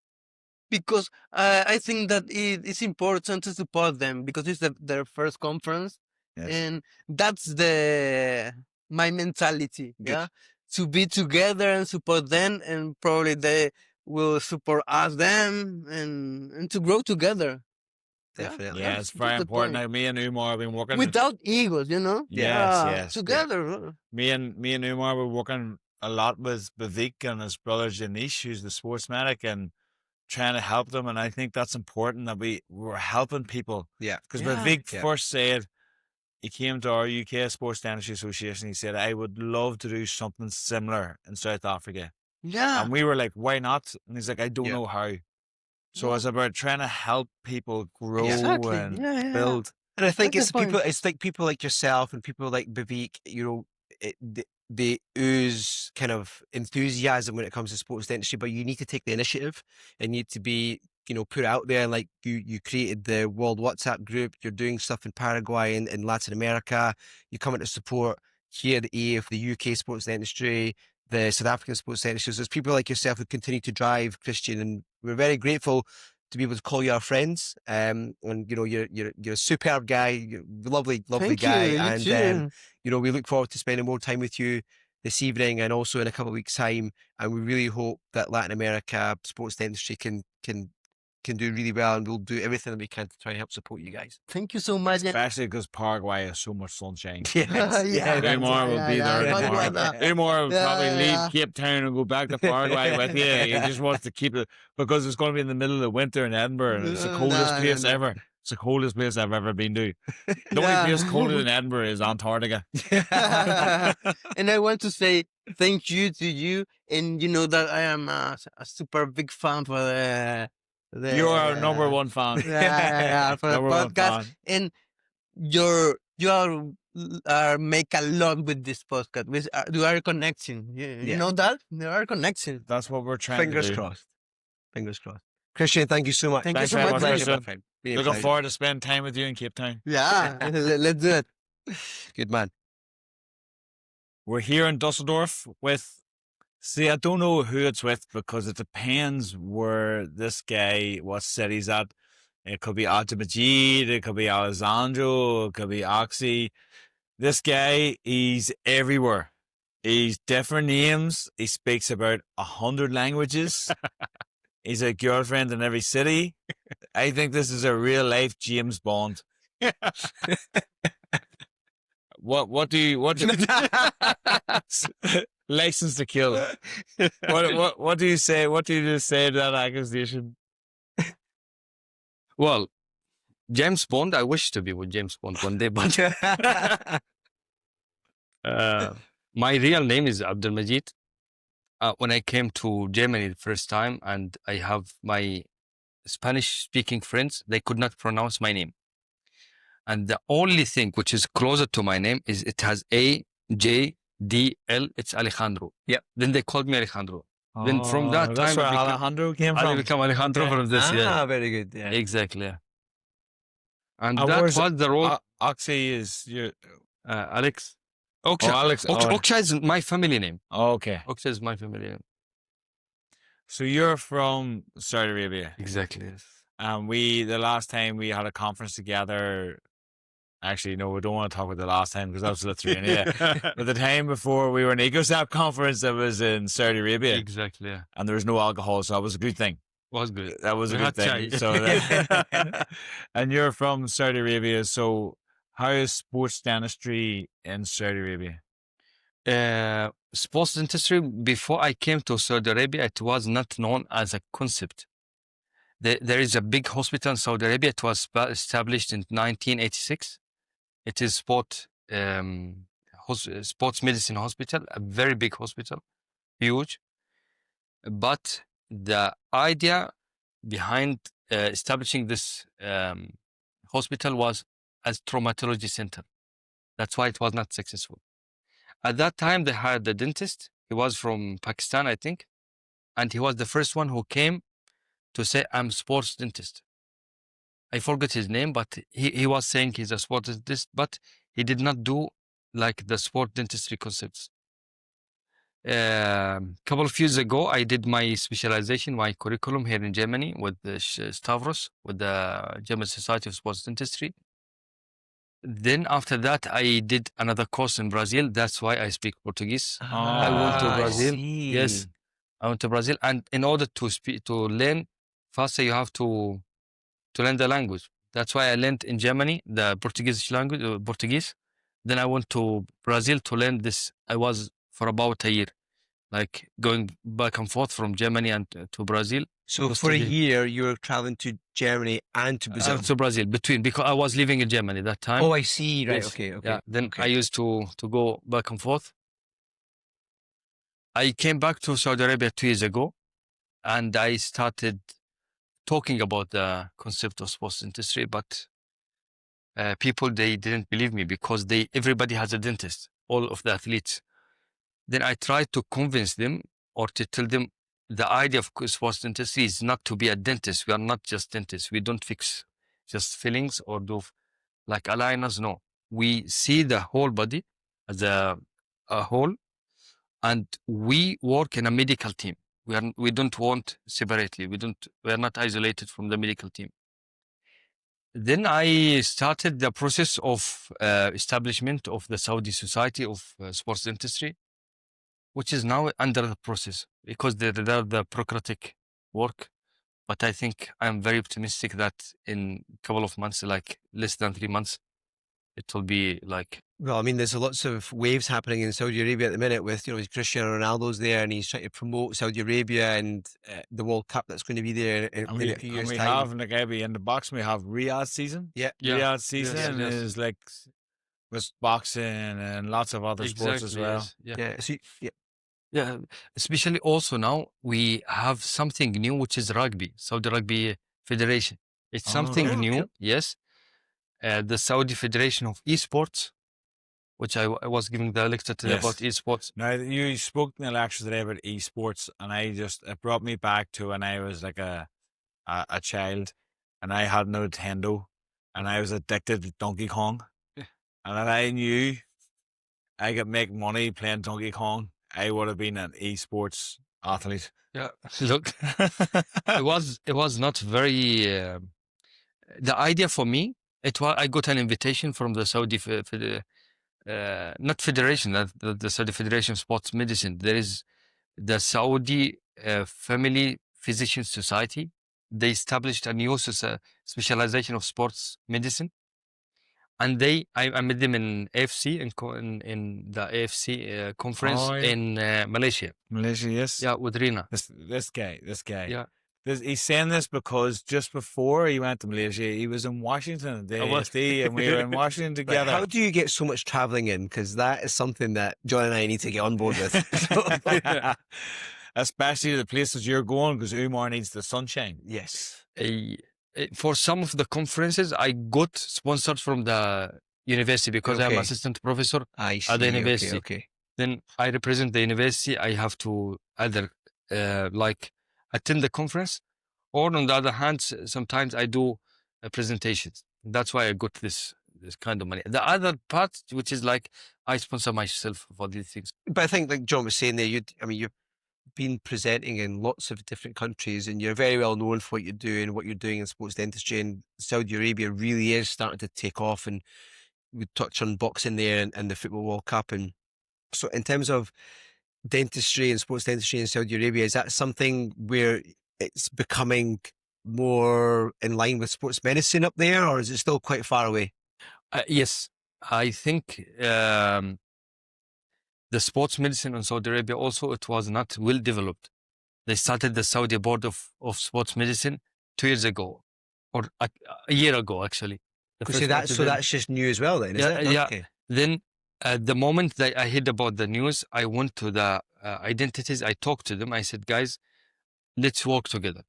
Because I think that it's important to support them because it's their first conference, Yes. and that's my mentality. Good. Yeah, to be together and support them, and probably they will support us, them, and to grow together. Definitely. Yeah, That's it's very the important. point. Like me and Umar have been working Without egos, you know. Yes, yes. Together. me and Umar were working a lot with Bavik and his brother Janish, who's the sports medic, and trying to help them. And I think that's important that we're helping people. Yeah. Because Yeah. Bavik Yeah. first said, he came to our UK Sports Dentistry Association. He said, I would love to do something similar in South Africa. Yeah. And we were like, why not? And he's like, I don't Yeah. know how. So Yeah. it's about trying to help people grow Exactly. and Yeah. build. And I think That's it's the point. people. It's like people like yourself and people like Bavik. They ooze kind of enthusiasm when it comes to sports dentistry, but you need to take the initiative and you need to be, put out there. Like you created the World WhatsApp group. You're doing stuff in Paraguay and in Latin America. You're coming to support here the EA of the UK sports dentistry, the South African sports dentistry. So there's people like yourself who continue to drive, Christian, and we're very grateful to be able to call you our friends. And you're a superb guy, you're a lovely Thank guy, you. You and too. we look forward to spending more time with you this evening and also in a couple of weeks' time. And we really hope that Latin America sports dentistry can do really well, and we'll do everything that we can to try and help support you guys. Thank you so much. Especially because Paraguay has so much sunshine. Yeah, Umar will be there yeah, tomorrow. yeah. Umar will Yeah, probably yeah. leave Cape Town and go back to Paraguay with you. He just wants to keep it because it's going to be in the middle of winter in Edinburgh. And it's the coldest place ever. It's the coldest place I've ever been to. The only Yeah. place colder than Edinburgh is Antarctica. And I want to say thank you to you, and you know that I am a super big fan for the You're our number one fan. yeah, for the Number one podcast, fan. and you are make a lot with this podcast. With you are connecting. You know that there are connections. That's what we're trying Fingers to do. crossed. Fingers crossed. Christian, thank you so much. Thank you Thanks so very much. much, Christian. Christian. friend. Really a Looking pleasure. forward to spending time with you in Cape Town. Yeah, let's do it. Good man. We're here in Dusseldorf with, see, I don't know who it's with because it depends where this guy, what city he's at. It could be Majeed, it could be Alessandro, it could be Oxy. This guy, he's everywhere. He's different names. He speaks about 100 languages. He's a girlfriend in every city. I think this is a real life James Bond. What do you License to Kill? What do you say? What do you just say to that accusation? Well, James Bond, I wish to be with James Bond one day, but my real name is Abdul Majeed. When I came to Germany the first time, and I have my Spanish-speaking friends, they could not pronounce my name. And the only thing which is closer to my name is it has A, J, D, L. It's Alejandro. Yeah. Then they called me Alejandro. Then from that That's time, where I become- Alejandro came I from. become Alejandro from this. Yeah, very good. Yeah. exactly. Yeah. And And that where's- was the role. Oxy is your Alex. Okshah. Alex. Okshah is my family name. Oh, okay. Okshah is my family name. So you're from Saudi Arabia. Exactly. Yes. And the last time we had a conference together, actually, no, we don't want to talk about the last time because that was Lithuania. But the time before we were in EcoSap conference that was in Saudi Arabia, Exactly. Yeah. and there was no alcohol, so that was a good thing. Was good. That was a We good had thing. chai. So, and you're from Saudi Arabia, so how is sports dentistry in Saudi Arabia? Sports dentistry, before I came to Saudi Arabia, it was not known as a concept. There is a big hospital in Saudi Arabia. It was established in 1986. It is sports medicine hospital, a very big hospital, huge. But the idea behind establishing this hospital was as traumatology center. That's why it was not successful. At that time, they had a dentist. He was from Pakistan, I think. And he was the first one who came to say, I'm sports dentist. I forgot his name, but he was saying he's a sports dentist, but he did not do like the sport dentistry concepts. Couple of years ago, I did my specialization, my curriculum here in Germany with the Stavros, with the German Society of Sports Dentistry. Then after that, I did another course in Brazil. That's why I speak Portuguese. I went to Ah, I Brazil. Yes, I went to Brazil, and in order to learn faster, you have to learn the language. That's why I learned in Germany the Portuguese language, Portuguese. Then I went to Brazil to learn this. I was for about a year, like going back and forth from Germany and to Brazil. So Was for to a be- year, you were traveling to Germany and to Brazil. To Brazil between, because I was living in Germany that time. Oh, I see. Right. Yes. Okay. Okay. Yeah. Then okay. I used to go back and forth. I came back to Saudi Arabia 2 years ago, and I started talking about the concept of sports dentistry, but people, they didn't believe me because everybody has a dentist, all of the athletes. Then I tried to convince them or to tell them the idea of sports dentistry is not to be a dentist. We are not just dentists. We don't fix just fillings or do like aligners. No, we see the whole body as a whole, and we work in a medical team. We don't want separately. We are not isolated from the medical team. Then I started the process of establishment of the Saudi Society of Sports Dentistry, which is now under the process because they're the bureaucratic work. But I think I'm very optimistic that in a couple of months, like less than 3 months, it will be like. Well, I mean, there's lots of waves happening in Saudi Arabia at the minute with, Cristiano Ronaldo's there and he's trying to promote Saudi Arabia and the World Cup that's going to be there in a few years' we time. have, like, maybe in the box, we have Riyadh season. Yeah. Riyadh season yes. is like with boxing and lots of other sports as well. Yes. Yeah. So, Yeah, especially also now we have something new, which is rugby, Saudi Rugby Federation. It's something okay. new, yes. The Saudi Federation of Esports, which I was giving the lecture today Yes. about esports. Now, you spoke in the lecture today about esports, and it brought me back to when I was like a child, and I had no Nintendo, and I was addicted to Donkey Kong, and if I knew I could make money playing Donkey Kong, I would have been an esports athlete. Yeah, look, it was not very. The idea for me, I got an invitation from the Saudi not federation, the Saudi Federation of Sports Medicine. There is the Saudi Family Physician Society. They established a new specialization of sports medicine, and I met them in AFC in the AFC conference in Malaysia. Malaysia, yes. Yeah, with Rina. This guy. Yeah. He's saying this because just before he went to Malaysia, he was in Washington at the TSD, and we were in Washington but together. how do you get so much traveling in? Because that is something that John and I need to get on board with. Especially the places you're going, because Umar needs the sunshine. Yes. For some of the conferences, I got sponsored from the university because I'm Okay. assistant professor I see. at the university. Okay. Then I represent the university. I have to either like attend the conference, or on the other hand, sometimes I do presentations. That's why I got this kind of money. The other part, which is like I sponsor myself for these things. But I think, like John was saying there, you've been presenting in lots of different countries and you're very well known for what you're doing in sports dentistry, and Saudi Arabia really is starting to take off, and we touch on boxing there and the Football World Cup. And so in terms of dentistry and sports dentistry in Saudi Arabia, is that something where it's becoming more in line with sports medicine up there, or is it still quite far away? Yes, I think the sports medicine in Saudi Arabia also, it was not well developed. They started the Saudi Board of Sports Medicine 2 years ago, or a year ago actually. So that's just new as well then, is it? Yeah. Okay. Then the moment that I heard about the news, I went to the identities. I talked to them. I said, guys, let's work together.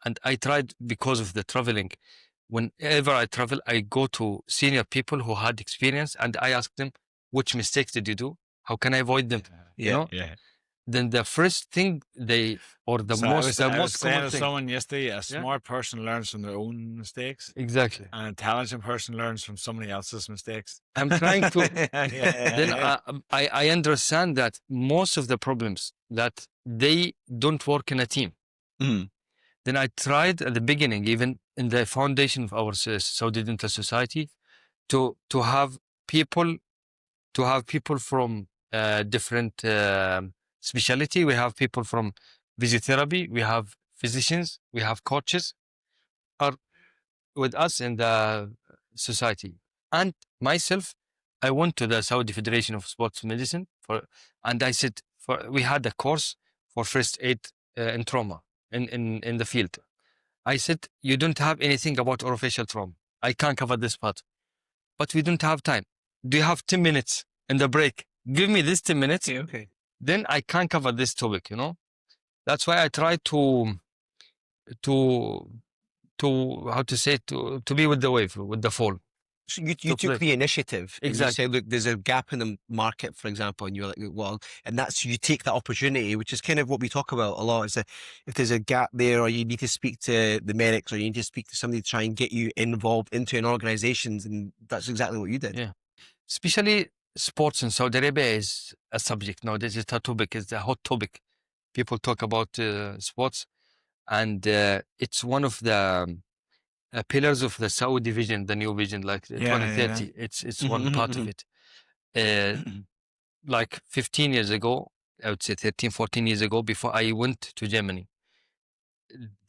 And I tried, because of the traveling. Whenever I travel, I go to senior people who had experience and I ask them, which mistakes did you do? How can I avoid them? Yeah. You know? Yeah. Then the first thing I was saying common to thing. someone yesterday, a smart person learns from their own mistakes. Exactly. An intelligent person learns from somebody else's mistakes. I'm trying to. Yeah. Then I understand that most of the problems that they don't work in a team. Mm. Then I tried at the beginning, even in the foundation of our Saudi Dental Society, to have people from different specialty. We have people from physiotherapy, we have physicians, we have coaches are with us in the society. And myself, I went to the Saudi Federation of Sports Medicine and I said, we had a course for first aid in trauma in the field. I said, you don't have anything about orofacial trauma. I can't cover this part, but we don't have time. Do you have 10 minutes in the break? Give me this 10 minutes. Okay. Then I can't cover this topic, you know? That's why I try to how to say, to be with the wave, with the fall. So you took the initiative. And Exactly. you said, look, there's a gap in the market, for example, and you're like, well, and that's, you take that opportunity, which is kind of what we talk about a lot, is that if there's a gap there, or you need to speak to the medics, or you need to speak to somebody to try and get you involved into an organization, and that's exactly what you did. Yeah. Especially sports in Saudi Arabia is a subject nowadays. It's a topic, it's a hot topic. People talk about sports, and it's one of the pillars of the Saudi vision, the new vision, like 2030. It's one part of it. Like 15 years ago, I would say 13, 14 years ago, before I went to Germany,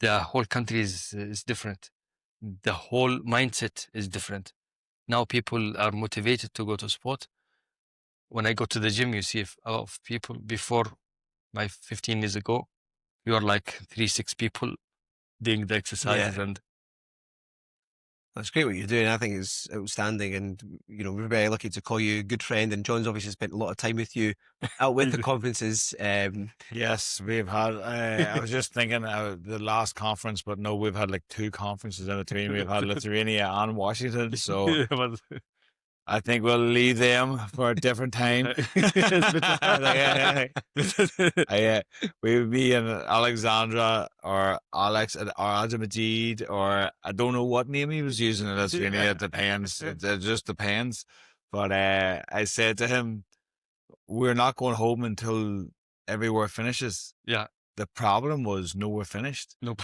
the whole country is different. The whole mindset is different. Now people are motivated to go to sport. When I go to the gym, you see a lot of people. Before my 15 years ago, we were like 3-6 people doing the exercises. And That's great what you're doing. I think it's outstanding, and you know, we're very lucky to call you a good friend. And John's obviously spent a lot of time with you out with the conferences. Yes, we've had. I was just thinking the last conference, but no, we've had like 2 conferences in between. We've had Lithuania and Washington, so I think we'll leave them for a different time. We would be in Alexandra or Alex or Majeed, or I don't know what name he was using in Lithuania. It depends. It just depends. But I said to him, we're not going home until everywhere finishes. Yeah. The problem was nowhere finished. Nope.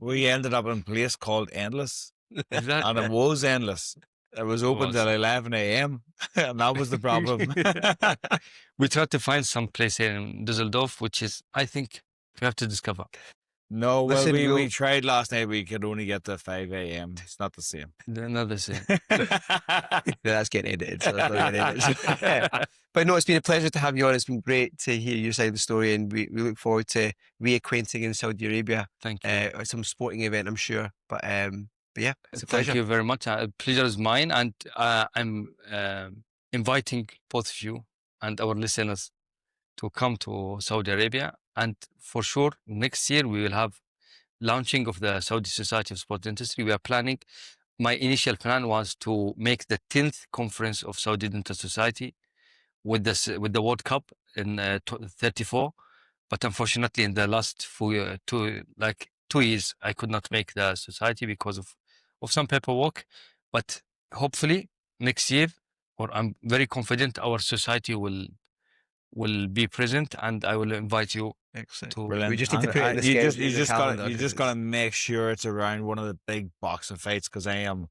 We ended up in a place called Endless, Exactly. and it was endless. It was open till 11 a.m. and that was the problem. We tried to find some place here in Düsseldorf, which is, I think, we have to discover. No, well, Listen, we tried last night. We could only get to 5 a.m. It's not the same. Another thing. Yeah, that's getting edited. So that's not getting edited. But no, it's been a pleasure to have you on. It's been great to hear your side of the story, and we look forward to reacquainting in Saudi Arabia. Thank you. At some sporting event, I'm sure. But yeah, it's a pleasure. Thank you very much. Pleasure is mine, and I'm inviting both of you and our listeners to come to Saudi Arabia. And for sure, next year we will have launching of the Saudi Society of Sport Dentistry. We are planning. My initial plan was to make the 10th conference of Saudi Dental Society with the World Cup in 34, but unfortunately, in the last 2 years, I could not make the society because of some paperwork. But hopefully next year, or I'm very confident, our society will be present, and I will invite you. Excellent. To We just need to put it in the schedule. You just gotta make sure it's around one of the big boxing fights, because I am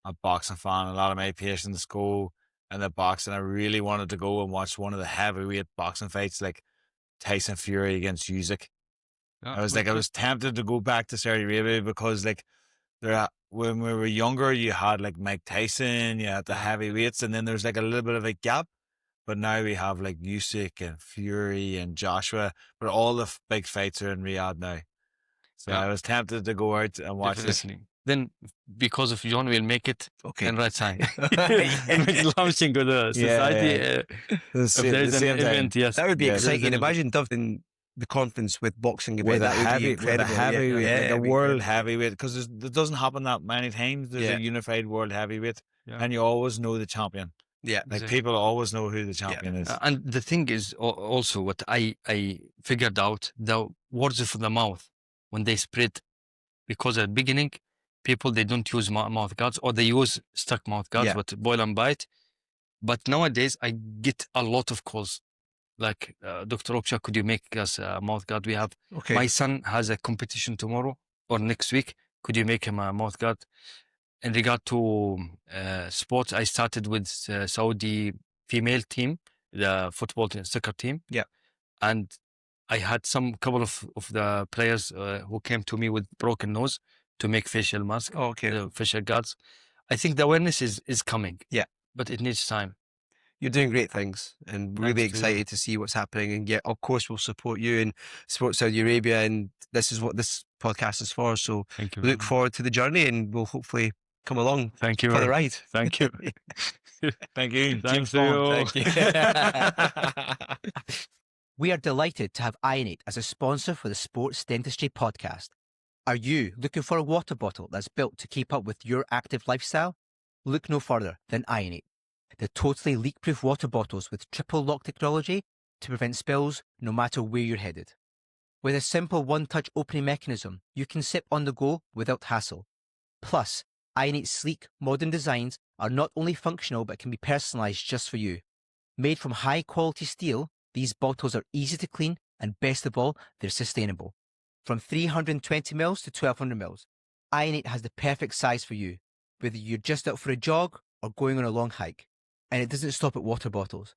a boxing fan. A lot of my patients go in the boxing. I really wanted to go and watch one of the heavyweight boxing fights, like Tyson Fury against Usyk. I was tempted to go back to Saudi Arabia because when we were younger, you had like Mike Tyson, you had the heavyweights, and then there's like a little bit of a gap. But now we have like Usyk and Fury and Joshua, but all the big fights are in Riyadh now. So I was tempted to go out and watch this. Then, because of John, we'll make it in right time. Launching of the society. If there is an event, yes. That would be exciting. Imagine doing the conference with boxing event. That would be incredible. The world heavyweight, because it doesn't happen that many times. There's a unified world heavyweight, and you always know the champion. Yeah, like people always know who the champion is. And the thing is also what I figured out, the words of the mouth, when they spread, because at the beginning, people, they don't use mouth guards, or they use stuck mouth guards, but boil and bite. But nowadays, I get a lot of calls. Like, Dr. Okshah, could you make us a mouth guard? We have, my son has a competition tomorrow or next week. Could you make him a mouth guard? in regard to sports, I started with Saudi female team, the football team, soccer team. Yeah. And I had some couple of the players who came to me with broken nose to make facial masks, facial guards. I think the awareness is coming. Yeah. But it needs time. You're doing great things and really Thanks to you. excited to see what's happening. And yeah, of course, we'll support you and support Saudi Arabia. And this is what this podcast is for. So Thank you. we look forward to the journey and we'll hopefully come along Thank you. for the ride. Thank you. Thank you. Thanks James Bond. to you. Thank you. We are delighted to have Ionate as a sponsor for the Sports Dentistry podcast. Are you looking for a water bottle that's built to keep up with your active lifestyle? Look no further than Ionate, the totally leak-proof water bottles with triple lock technology to prevent spills no matter where you're headed. With a simple one-touch opening mechanism, you can sip on the go without hassle. Plus, Ionate's sleek, modern designs are not only functional but can be personalised just for you. Made from high-quality steel, these bottles are easy to clean and best of all, they're sustainable. From 320 mils to 1200 mils, Ionate has the perfect size for you, whether you're just out for a jog or going on a long hike. And it doesn't stop at water bottles.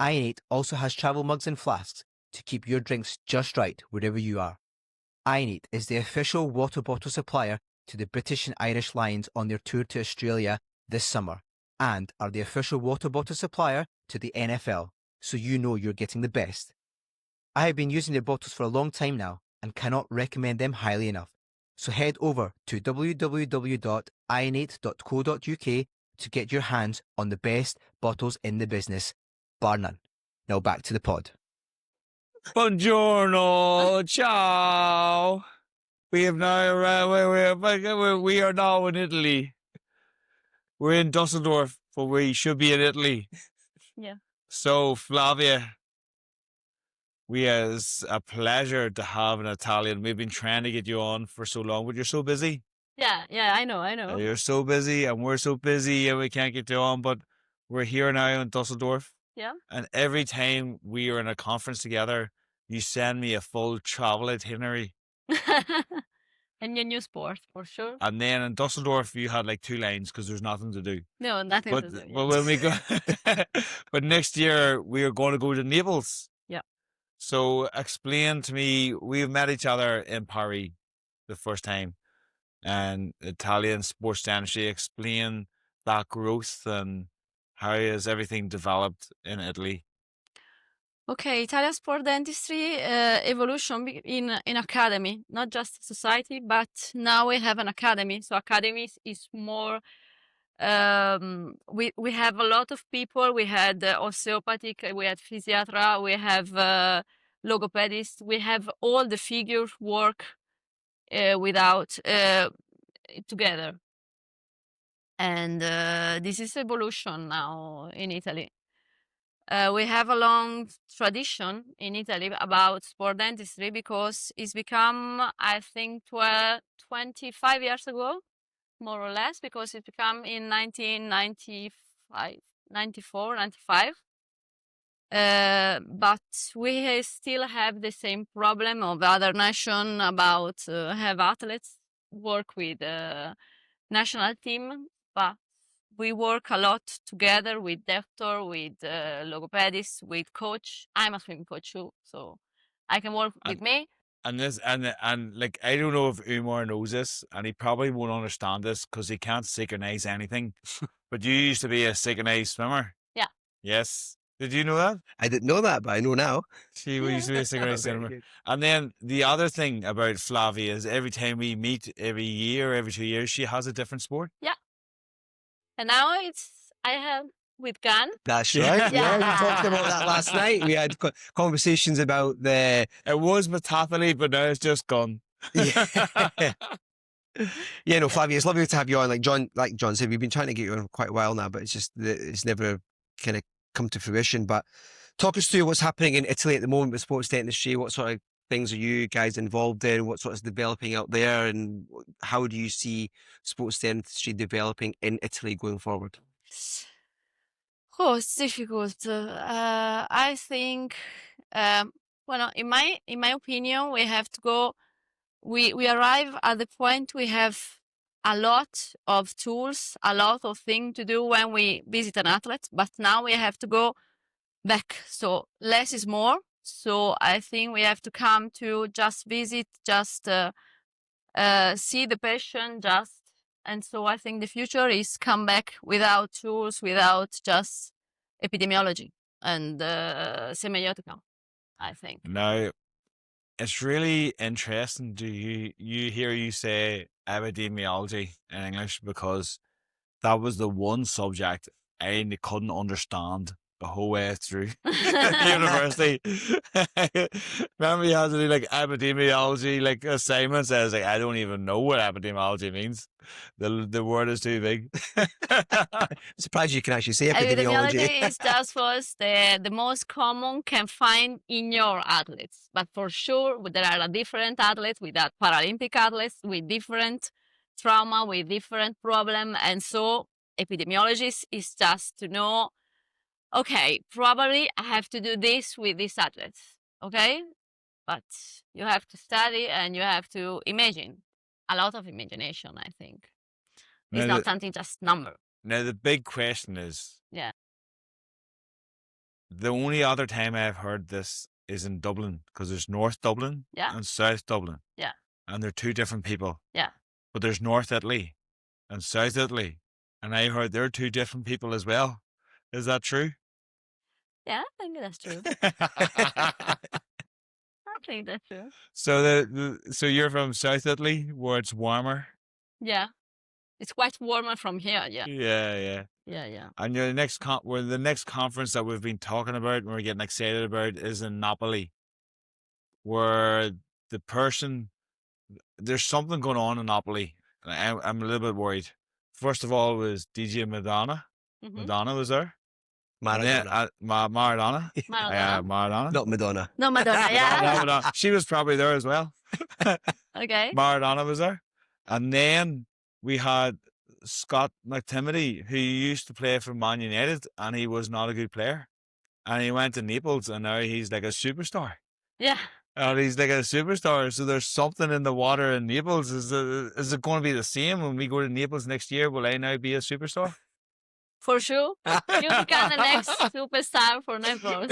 Ionate also has travel mugs and flasks to keep your drinks just right wherever you are. Ionate is the official water bottle supplier to the British and Irish Lions on their tour to Australia this summer, and are the official water bottle supplier to the NFL, so you know you're getting the best. I have been using their bottles for a long time now and cannot recommend them highly enough. So head over to www.ionate.co.uk to get your hands on the best bottles in the business, bar none. Now back to the pod. Buongiorno, ciao. We have now we are now in Italy. We're in Düsseldorf, but we should be in Italy. Yeah. So Flavia, it's a pleasure to have an Italian. We've been trying to get you on for so long, but you're so busy. Yeah, I know. You're so busy, and we're so busy, and we can't get you on. But we're here now in Düsseldorf. Yeah. And every time we are in a conference together, you send me a full travel itinerary. And your new sport, for sure. And then in Düsseldorf, you had like 2 lines because there's nothing to do. No, nothing to do. But Yeah. when we go, but next year we are going to go to Naples. Yeah. So explain to me, we've met each other in Paris the first time, and Italian sports dentistry. Explain that growth and how has everything developed in Italy. Okay, Italian sport dentistry evolution in academy, not just society, but now we have an academy. So academy is more. We have a lot of people. We had osteopathic, we had physiatra, we have logopedist. We have all the figure work without together, and this is evolution now in Italy. We have a long tradition in Italy about sport dentistry because it's become, I think, 25 years ago, more or less, because it became in 1995, 94, 95. But we still have the same problem of other nation about have athletes work with national team, but we work a lot together with doctor, with logopedist, with coach. I'm a swimming coach too, so I can work with me. And this and like I don't know if Umar knows this, and he probably won't understand this because he can't synchronize anything. But you used to be a synchronized swimmer. Yeah. Yes. Did you know that? I didn't know that, but I know now. She used to be a synchronized swimmer. And then the other thing about Flavia is every time we meet, every year, every 2 years, she has a different sport. Yeah. And now I have with Gan. That's right. Yeah, we talked about that last night. We had conversations about the. It was metathlete, but now it's just gone. Yeah, no, Flavia, it's lovely to have you on. Like John said, we've been trying to get you on for quite a while now, but it's just it's never kind of come to fruition. But talk us through what's happening in Italy at the moment with sports dentistry. What sort of things are you guys involved in? What sort of developing out there, and how do you see sports dentistry developing in Italy going forward? Oh, it's difficult. I think, well, in my opinion, we have to go. We arrive at the point we have a lot of tools, a lot of things to do when we visit an athlete, but now we have to go back. So less is more. So I think we have to come to just visit, just see the patient, and so I think the future is come back without tools, without just epidemiology and semiotica, I think. Now, it's really interesting to hear you say epidemiology in English, because that was the one subject I couldn't understand the whole way through university. Remember, you had to do like epidemiology, like assignments. I was like, I don't even know what epidemiology means. The word is too big. Surprised you can actually say epidemiology. Epidemiology is just was the most common can find in your athletes, but for sure there are different athletes with that Paralympic athletes with different trauma, with different problem, and so epidemiologist is just to know, okay, probably I have to do this with these athletes, okay? But you have to study and you have to imagine. A lot of imagination, I think. It's Now not something just number. Now, the big question is, Yeah. the only other time I've heard this is in Dublin, because there's North Dublin Yeah. and South Dublin. Yeah. And they're two different people. Yeah. But there's North Italy and South Italy. And I heard they're two different people as well. Is that true? Yeah, I think that's true. I think that's true. So so you're from South Italy, where it's warmer? Yeah. It's quite warmer from here, yeah. Yeah. Yeah. And the next conference that we've been talking about and we're getting excited about is in Napoli, where there's something going on in Napoli. And I'm a little bit worried. First of all, was DJ Madonna. Mhm. Madonna was there. Maradona. Maradona. Yeah, Maradona. Not Madonna. No, Madonna, yeah. Madonna. She was probably there as well. Okay. Maradona was there. And then we had Scott McTimmody, who used to play for Man United, and he was not a good player. And he went to Naples, and now he's like a superstar. Yeah. And he's like a superstar. So there's something in the water in Naples. Is it going to be the same when we go to Naples next year? Will I now be a superstar? For sure. You become the next superstar for Naples.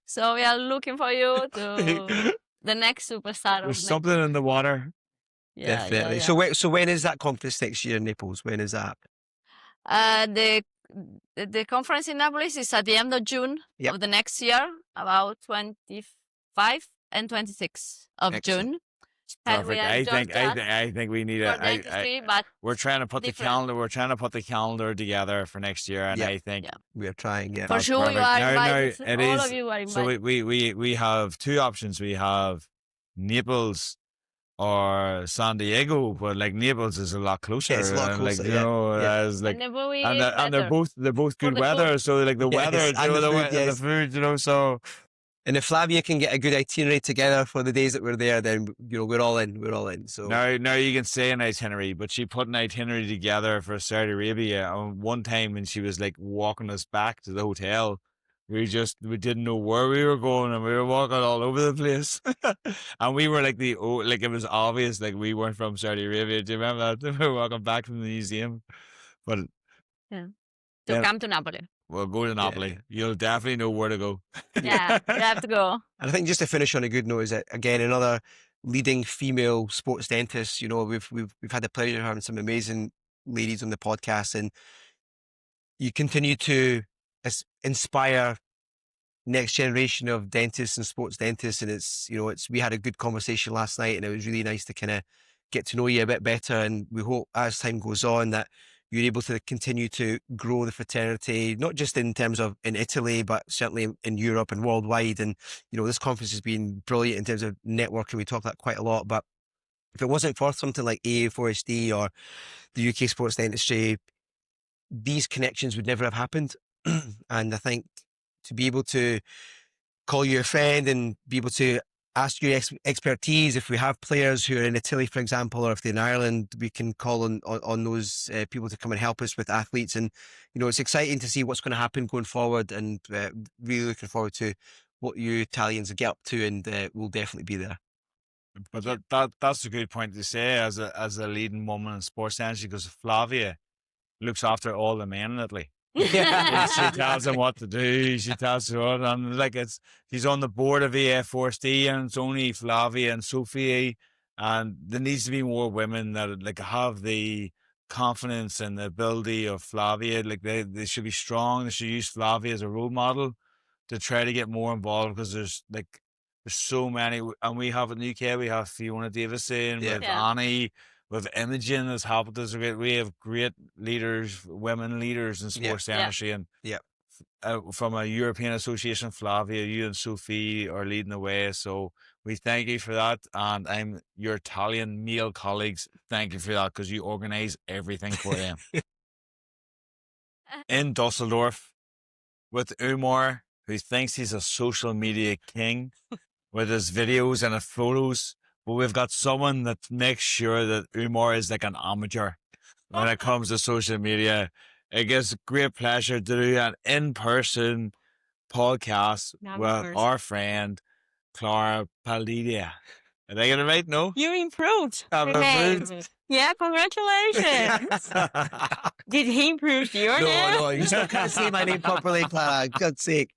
So we are looking for you to the next superstar. There's something in the water. Yeah, Definitely. yeah. So when is that conference next year in Naples? When is that? The conference in Naples is at the end of June Yep. of the next year, about 25 and 26 of Excellent. June. And we Perfect. have just I think we need for dentistry, but we're trying to put the different. calendar. We're trying to put the calendar together for next year, and Yeah. I think Yeah. We are trying, yeah. for That's sure you perfect. are Now invited. it All is- of you are so. invited. We have two options. We have Naples or San Diego, but like Naples is a lot closer. It's a lot and, closer, like, you yeah, know, yeah. as like. And the movie And, is and they're better. both good the weather. food. So like the Yes, weather, and you know, the food, and yes. the food, you know. So And if Flavia can get a good itinerary together for the days that we're there, then we're all in. We're all in. So now you can say an itinerary, but she put an itinerary together for Saudi Arabia. And one time when she was like walking us back to the hotel, we didn't know where we were going, and we were walking all over the place. And we were like like it was obvious like we weren't from Saudi Arabia. Do you remember that? We were walking back from the museum, but To Yeah. come to Napoli. we'll go to Napoli. You'll definitely know where to go. Yeah, you have to go. And I think just to finish on a good note is that again another leading female sports dentist. You know, we've had the pleasure of having some amazing ladies on the podcast, and you continue to inspire next generation of dentists and sports dentists. And we had a good conversation last night, and it was really nice to kind of get to know you a bit better. And we hope as time goes on that you're able to continue to grow the fraternity, not just in terms of in Italy, but certainly in Europe and worldwide. And, this conference has been brilliant in terms of networking. We talk that quite a lot, but if it wasn't for something like EA4SD or the UK sports dentistry, these connections would never have happened. And I think to be able to call you a friend and be able to ask your expertise, if we have players who are in Italy, for example, or if they're in Ireland, we can call on those people to come and help us with athletes. And, it's exciting to see what's going to happen going forward, and really looking forward to what you Italians get up to, and we'll definitely be there. But that's a good point to say as a leading woman in sports energy, because Flavia looks after all the men in Italy. She tells them what to do. She tells them what, and like she's on the board of EA4SD, and it's only Flavia and Sophie, and there needs to be more women that like have the confidence and the ability of Flavia. Like they should be strong. They should use Flavia as a role model to try to get more involved, because there's so many, and we have in the UK, we have Fiona Davison, with Annie, with Imogen has helped us. We have great leaders, women leaders in sports industry, and from a European association, Flavia, you and Sophie are leading the way. So we thank you for that, and I'm your Italian male colleagues. Thank you for that, because you organise everything for them. In Düsseldorf, with Umar, who thinks he's a social media king with his videos and his photos, but we've got someone that makes sure that Umar is like an amateur when it comes to social media. It gives great pleasure to do an in-person podcast with our friend Clara Padilha. Did I get it right? No? You improved. I've improved. Yeah, congratulations. Did he improve your name? No, you still can't say my name properly, Clara. God's sake.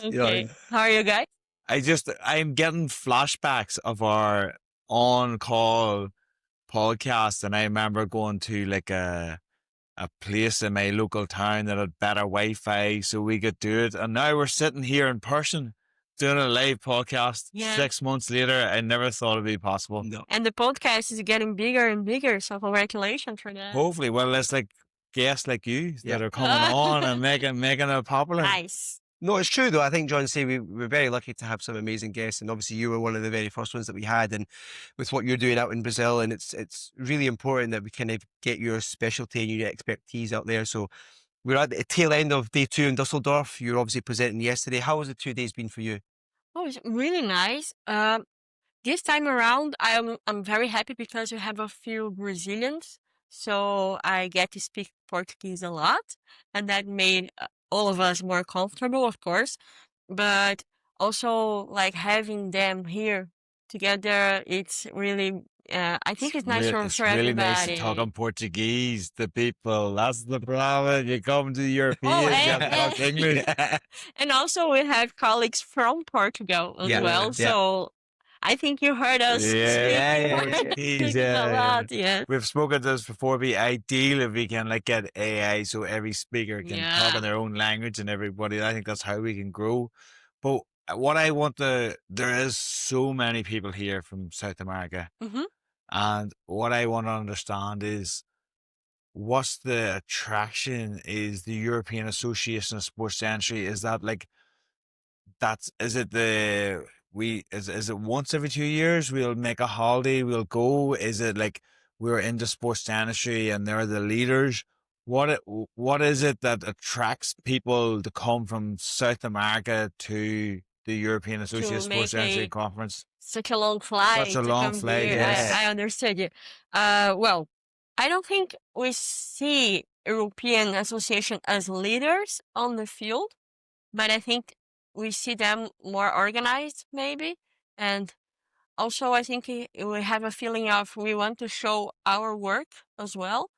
Okay. How are you guys? I'm getting flashbacks of our on-call podcast, and I remember going to like a place in my local town that had better Wi-Fi so we could do it. And now we're sitting here in person doing a live podcast 6 months later. I never thought it'd be possible. No. And the podcast is getting bigger and bigger, so congratulations for that. Hopefully. Well, it's like guests like you that are coming on and making it popular. Nice. No, it's true though. I think John said we're very lucky to have some amazing guests, and obviously you were one of the very first ones that we had. And with what you're doing out in Brazil, and it's really important that we kind of get your specialty and your expertise out there. So we're at the tail end of day 2 in Düsseldorf. You're obviously presenting yesterday. How has the 2 days been for you? Oh, it's really nice. This time around, I'm very happy because we have a few Brazilians, so I get to speak Portuguese a lot, and that made all of us more comfortable, of course. But also, like having them here together, it's really. I think it's nice for It's really everybody. nice to talk in Portuguese to people. That's the problem. You come to the Europeans, Oh, you have to talk English. And also, we have colleagues from Portugal as well. So I think you heard us Portuguese, speak a lot. Yeah. We've spoken to this before. It'd be ideal if we can like get AI so every speaker can talk in their own language, and everybody. I think that's how we can grow. But what I want there is so many people here from South America. Mm-hmm. And what I want to understand is what's the attraction? Is the European Association of Sports Entry? Is that like is it once every 2 years we'll make a holiday, we'll go? Is it like we're into sports dentistry and they're the leaders? What is it that attracts people to come from South America to the European Association of Sports Dentistry Conference? Such a long flight. Such a long flight, yes. I understood you. Well, I don't think we see European Association as leaders on the field, but I think we see them more organized, maybe. And also, I think we have a feeling of we want to show our work as well,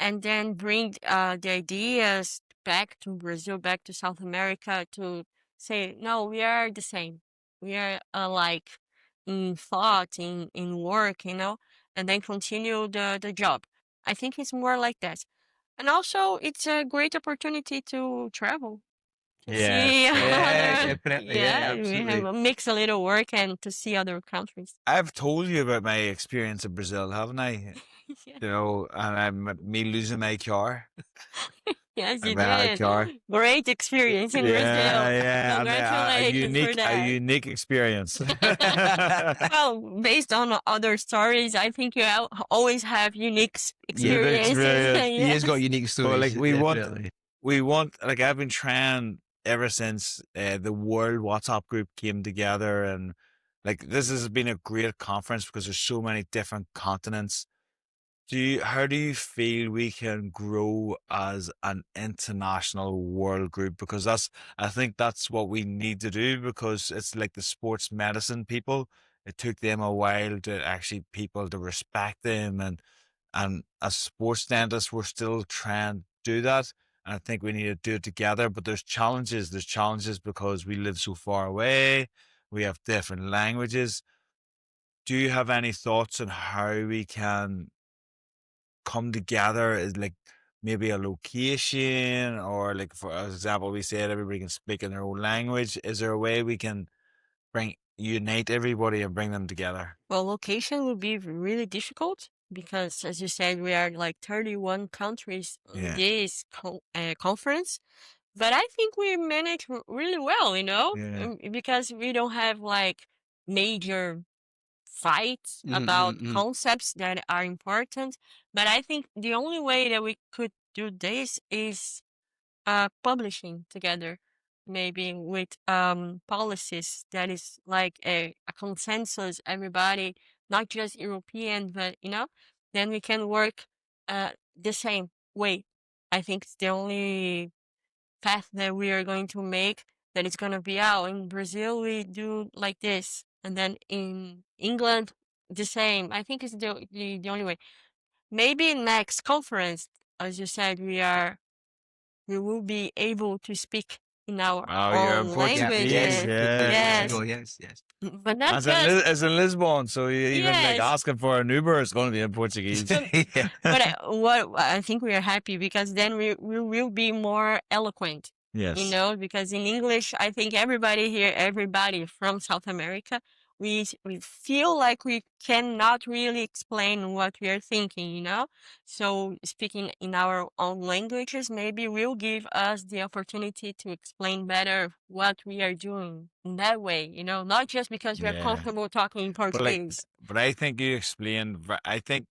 and then bring the ideas back to Brazil, back to South America, to say, no, we are the same. We are alike in thought, in work, and then continue the job. I think it's more like that. And also, it's a great opportunity to travel. Definitely. We Absolutely. have a mix a little work and to see other countries. I've told you about my experience in Brazil, haven't I? Yeah. And me losing my car. Yes, you My did. car. Great experience in Brazil. Yeah. Congratulations for that. A unique experience. Well, based on other stories, I think you always have unique experiences. experience. He has got unique stories. But like definitely. we want, like I've been trying ever since the World WhatsApp group came together, and like this has been a great conference because there's so many different continents. How do you feel we can grow as an international world group? Because I think that's what we need to do, because it's like the sports medicine people. it took them a while to actually people to respect them, and as sports dentists, we're still trying to do that. And I think we need to do it together. But there's challenges. There's challenges because we live so far away. We have different languages. Do you have any thoughts on how we can come together as like maybe a location, or like for example, we said everybody can speak in their own language. Is there a way we can unite everybody and bring them together? Well, location would be really difficult because, as you said, we are like 31 countries in Yeah. this conference. But I think we manage really well, Yeah. because we don't have like major fights about concepts that are important. But I think the only way that we could do this is publishing together, maybe with policies that is like a consensus, everybody, not just European, but then we can work the same way. I think it's the only path that we are going to make that it's going to be out. In Brazil, we do like this. And then in England, the same. I think it's the only way. Maybe next conference, as you said, we will be able to speak in our own language. Yes, Yes. But not as just... as in Lisbon, so you even like Yes. asking for an Uber is going to be in Portuguese. But I think we are happy because then we will be more eloquent. Yes. Because in English, I think everybody from South America, we feel like we cannot really explain what we are thinking, So speaking in our own languages maybe will give us the opportunity to explain better what we are doing in that way, not just because we are Yeah. comfortable talking in Portuguese. But I think you explained. I think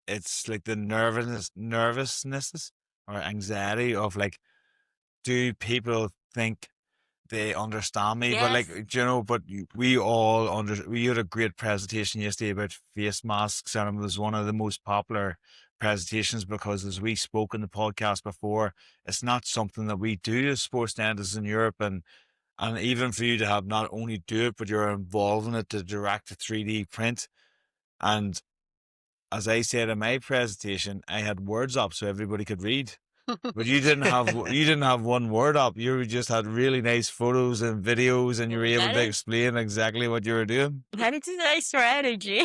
it's like the nervousness or anxiety of like, do people think they understand me? But like, Yes. but we all we had a great presentation yesterday about face masks, and it was one of the most popular presentations because, as we spoke in the podcast before, it's not something that we do as sports dentists in Europe, and even for you to have not only do it, but you're involved in it to direct a 3D print. And as I said in my presentation, I had words up so everybody could read. But you didn't have one word up. You just had really nice photos and videos, and you were able to explain exactly what you were doing. That is a strategy.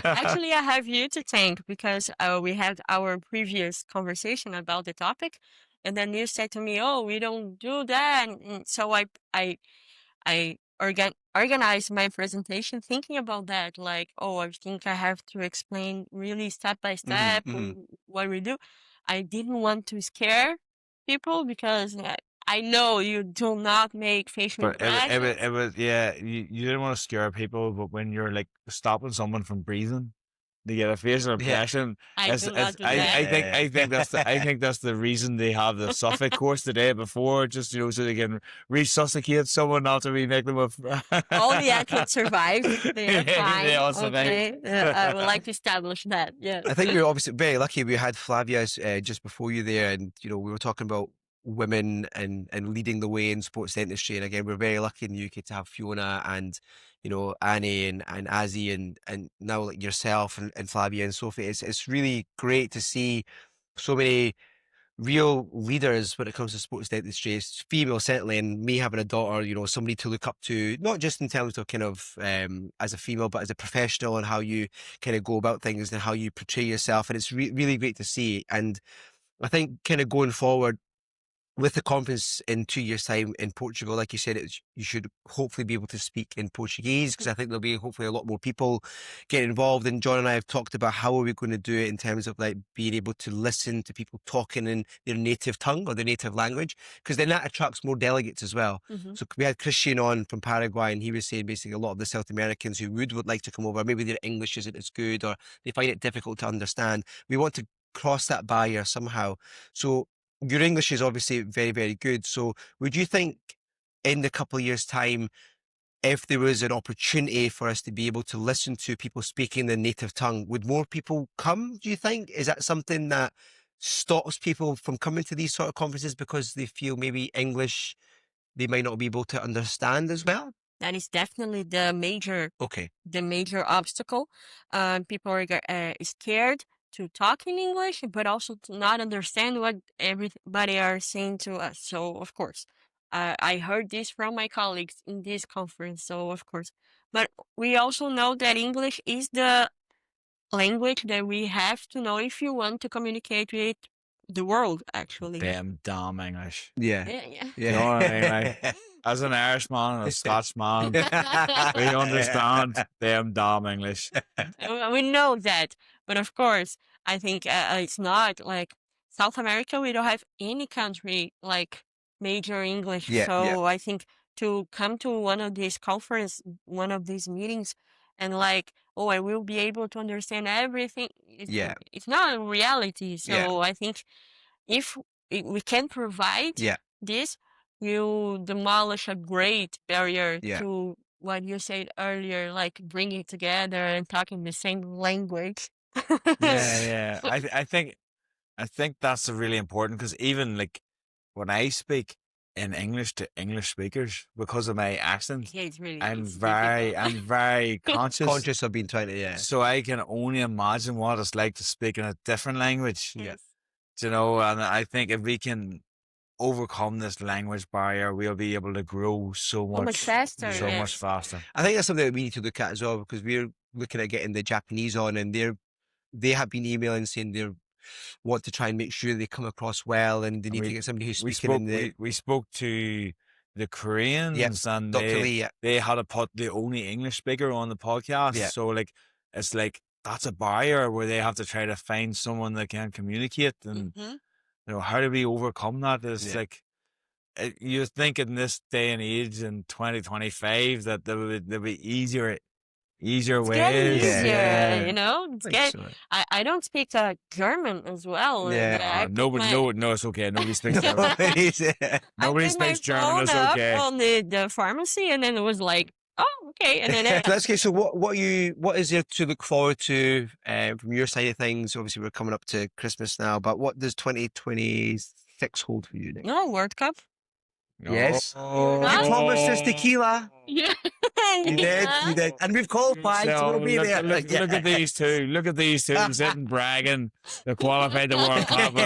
Actually, I have you to thank because we had our previous conversation about the topic, and then you said to me, "Oh, we don't do that." And so I organized my presentation thinking about that. Like, oh, I think I have to explain really step by step what we do. I didn't want to scare people because I know you do not make facial But expressions. it was you didn't want to scare people, but when you're like stopping someone from breathing to get a facial impression, I do not do that. I think that's the reason they have the Suffolk course the day before, just so they can resuscitate someone, not to remake them All the athletes survived. They are fine. They all survived. Okay. I would like to establish that. Yeah. I think we were obviously very lucky. We had Flavia just before you there, and we were talking about women and leading the way in sports dentistry. And again, we're very lucky in the UK to have Fiona and Annie and Azzy and now like yourself and Flavia and Sophie. It's really great to see so many real leaders when it comes to sports dentistry. It's female certainly, and me having a daughter, somebody to look up to, not just in terms of kind of as a female, but as a professional, and how you kind of go about things and how you portray yourself. And it's really great to see. And I think kind of going forward with the conference in 2 years' time in Portugal, like you said, you should hopefully be able to speak in Portuguese, because I think there'll be hopefully a lot more people getting involved. And John and I have talked about how are we going to do it in terms of like being able to listen to people talking in their native tongue or their native language, because then that attracts more delegates as well. So we had Christian on from Paraguay, and he was saying basically a lot of the South Americans who would like to come over, maybe their English isn't as good or they find it difficult to understand. We want to cross that barrier somehow. So your English is obviously very, very good. So would you think in the couple of years' time, if there was an opportunity for us to be able to listen to people speaking their native tongue, would more people come, do you think? Is that something that stops people from coming to these sort of conferences because they feel maybe English they might not be able to understand as well? that is definitely the major Okay. obstacle. People are scared to talk in English, but also to not understand what everybody are saying to us. So of course, I heard this from my colleagues in this conference. So of course, but we also know that English is the language that we have to know if you want to communicate with the world. Actually, Damn English. Yeah. yeah. You know what I mean? Like, as an Irishman, a Scotsman, we understand them English. We know that, but of course, I think it's not like South America. We don't have any country like major English. Yeah, So I think to come to one of these conference, one of these meetings, and like, oh, I will be able to understand everything. It's not a reality. So I think if we can provide this, we'll demolish a great barrier to what you said earlier, like bringing together and talking the same language. Yeah. I think that's really important, because even like when I speak in English to English speakers, because of my accent, Yeah, it's really. I'm it's very conscious. Conscious of being trying to, So I can only imagine what it's like to speak in a different language. Yes. You know, and I think if we can overcome this language barrier, we'll be able to grow so much faster. much faster. I think that's something that we need to look at as well, because we're looking at getting the Japanese on, and they have been emailing saying they want to try and make sure they come across well, and they need to get somebody who's speaking we spoke to the Koreans, and Dr. Lee, they had to put the only English speaker on the podcast. So like, it's like, that's a barrier where they have to try to find someone that can communicate. And you know, how do we overcome that? It's like, you think in this day and age in 2025 that there would be easier ways. Easier, you know. I don't speak German as well. No, it's okay. Nobody speaks German. Nobody speaks German. It's okay. On the pharmacy, and then it was like, oh, okay, and then That's okay. So what is there to look forward to from your side of things? Obviously, we're coming up to Christmas now, but what does 2026 hold for you next? No, World Cup. Yes. Oh. You promised us tequila. Yeah. You did. And we've qualified, so we'll be there. Look at these two. Look at these two sitting bragging. They qualified the World Cup,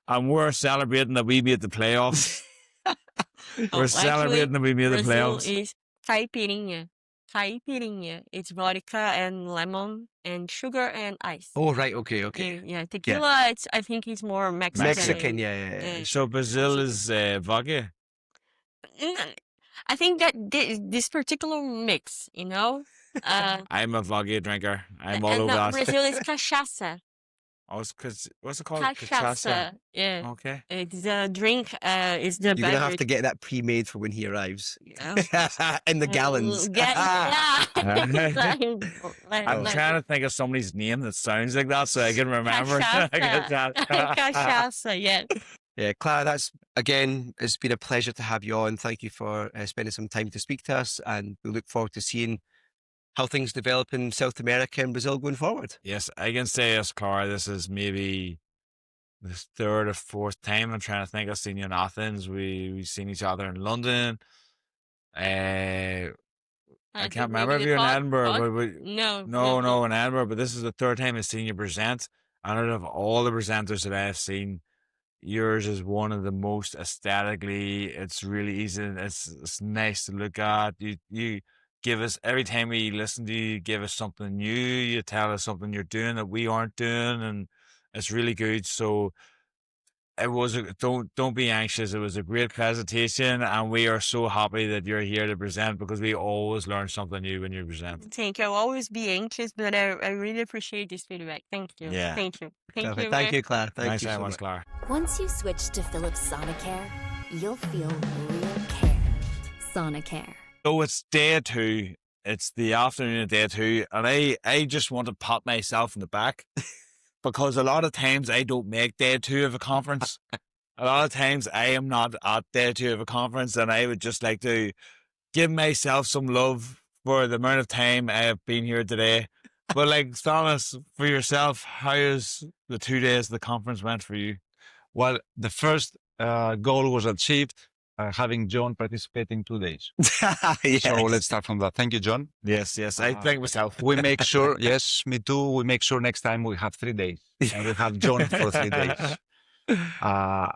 and we're celebrating that we made the playoffs. We're celebrating that we made the playoffs. Brazil is caipirinha. Caipirinha. It's vodka and lemon and sugar and ice. Oh, right. Okay. Yeah, tequila. I think it's more Mexican. Mexican, yeah. So Brazil is vodka. I think that this particular mix, you know. I'm a vodka drinker. I'm all over that. Brazil is cachaça. Oh, what's it called? Cachaça. Yeah. Okay. It's a drink. It's the. You're beverage. gonna have to get that pre-made for when he arrives. Yeah. In the gallons. I'm trying to think of somebody's name that sounds like that, so I can remember. Cachaça. Yeah. Yeah, Clara, it's been a pleasure to have you on. Thank you for spending some time to speak to us, and we look forward to seeing how things develop in South America and Brazil going forward. Yes, I can say as Clara, this is maybe the third or fourth time. I'm trying to think. I've seen you in Athens. We've seen each other in London. I can't remember if you're in Edinburgh. But no, in Edinburgh. But this is the third time I've seen you present. And out of all the presenters that I've seen, yours is one of the most aesthetically. It's really easy. It's nice to look at. You give us, every time we listen to you, give us something new. You tell us something you're doing that we aren't doing, and it's really good. So it was don't be anxious. It was a great presentation, and we are so happy that you're here to present, because we always learn something new when you present. Thank you. I'll always be anxious, but I really appreciate this feedback. Thank you. Yeah. Thank you. Thank you, Clara. Thanks very much, Clara. Once you switch to Philips Sonicare, you'll feel real care. Sonicare. So it's day 2. It's the afternoon of day 2, and I just want to pat myself in the back because a lot of times I don't make day 2 of a conference. A lot of times I am not at day 2 of a conference, and I would just like to give myself some love for the amount of time I have been here today. But like, Thanos, for yourself, how has the 2 days of the conference went for you? Well, the first goal was achieved. having John participate in 2 days. Yes. So let's start from that. Thank you, John. Yes, I thank myself. We make sure, yes, me too. We make sure next time we have 3 days and we have John for 3 days.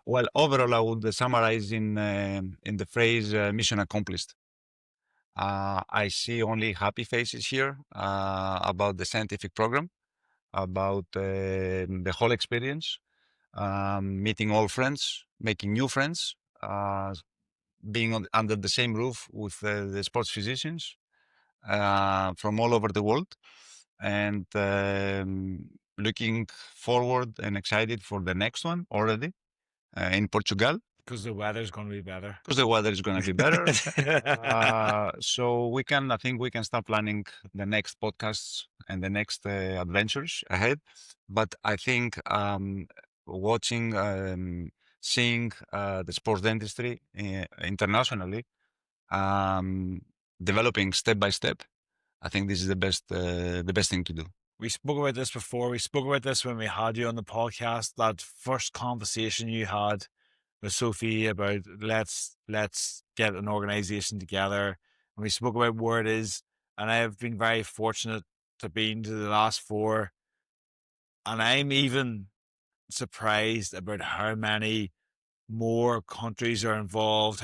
Well, overall, I would summarize in the phrase mission accomplished. I see only happy faces here about the scientific program, about the whole experience, meeting old friends, making new friends, being under the same roof with the sports physicians from all over the world, and looking forward and excited for the next one already in Portugal. Because the weather's going to be better. Because the weather is going to be better. So I think we can start planning the next podcasts and the next adventures ahead. But I think watching, seeing the sports dentistry internationally, developing step by step, I think this is the best thing to do. We spoke about this before. We spoke about this when we had you on the podcast. That first conversation you had with Sophie about let's get an organization together, and we spoke about where it is. And I have been very fortunate to be to the last 4, and I'm even surprised about how many more countries are involved,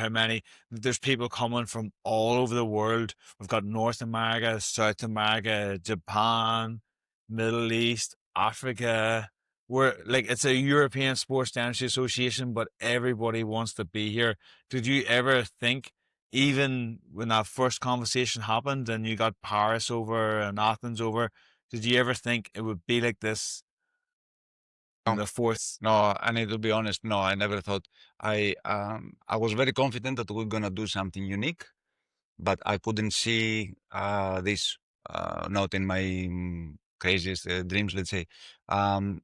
there's people coming from all over the world. We've got North America, South America, Japan, Middle East, Africa. It's a European Sports Dentistry Association, but everybody wants to be here. Did you ever think, even when that first conversation happened and you got Paris over and Athens over, did you ever think it would be like this? The fourth? No, I need to be honest. No, I never thought. I was very confident that we're gonna do something unique, but I couldn't see this not in my craziest dreams. Let's say I'm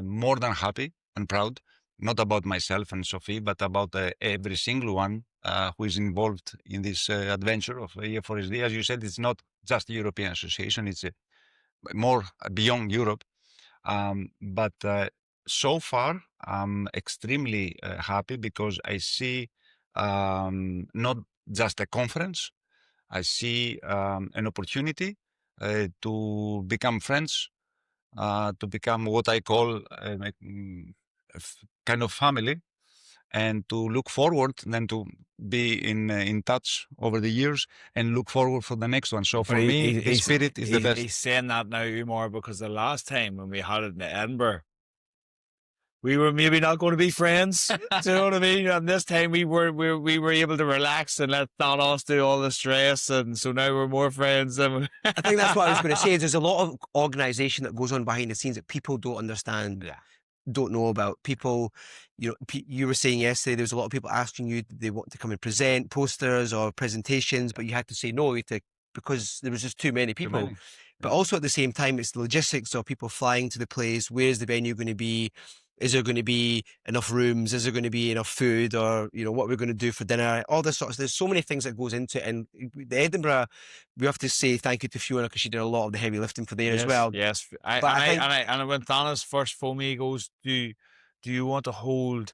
more than happy and proud, not about myself and Sophie, but about every single one who is involved in this adventure of EA4SD. As you said, it's not just a European association; it's more beyond Europe. But so far, I'm extremely happy because I see not just a conference, I see an opportunity to become friends, to become what I call kind of family, and to look forward, then to be in touch over the years and look forward for the next one. So for me, the spirit is the best. He's saying that now more because the last time when we had it in Edinburgh, we were maybe not going to be friends. Do you know what I mean? And this time we were able to relax and let Thanos do all the stress, and so now we're more friends. Than I think that's what I was going to say. Is there's a lot of organisation that goes on behind the scenes that people don't understand. Yeah. Don't know about. People, you were saying yesterday there was a lot of people asking you, did they want to come and present posters or presentations, but you had to say no because there was just too many people. But also at the same time, it's the logistics of people flying to the place. Where's the venue going to be? Is there going to be enough rooms? Is there going to be enough food? Or, what we're going to do for dinner? All this sort of, there's so many things that goes into it. And the Edinburgh, we have to say thank you to Fiona because she did a lot of the heavy lifting for there as well. Yes. And when Thanos first phoned me, he goes, do you want to hold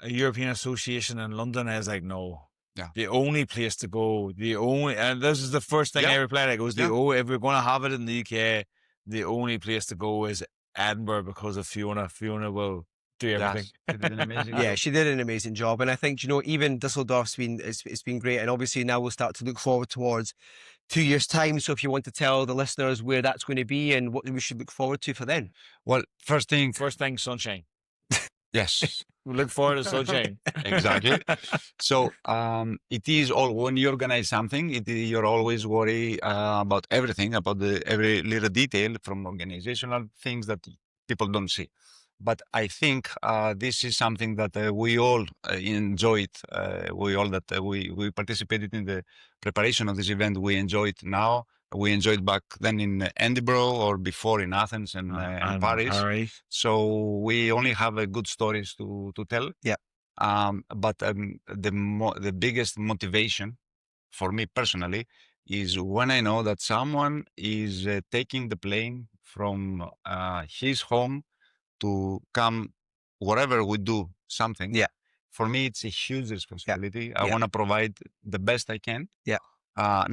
a European association in London? I was like, no. Yeah. The only place to go, and this is the first thing I replied. I goes, if we're going to have it in the UK, the only place to go is Edinburgh because of Fiona. Fiona will do everything. Yes, she did an amazing Yeah, job. she did an amazing job. And I think, even Düsseldorf's it's been great. And obviously now we'll start to look forward towards 2 years' time. So if you want to tell the listeners where that's going to be and what we should look forward to for then. Well, first thing, sunshine. yes. We look forward to sunshine. Exactly. So it is all when you organize something, you're always worried about everything, about every little detail from organizational things that people don't see. But I think this is something that we all enjoyed. We participated in the preparation of this event. We enjoy it now. We enjoyed back then in Edinburgh or before in Athens and Paris. So we only have good stories to tell. Yeah. But the biggest motivation for me personally is when I know that someone is taking the plane from his home to come wherever we do something for me, it's a huge responsibility. I Yeah. want to provide the best I can. Yeah.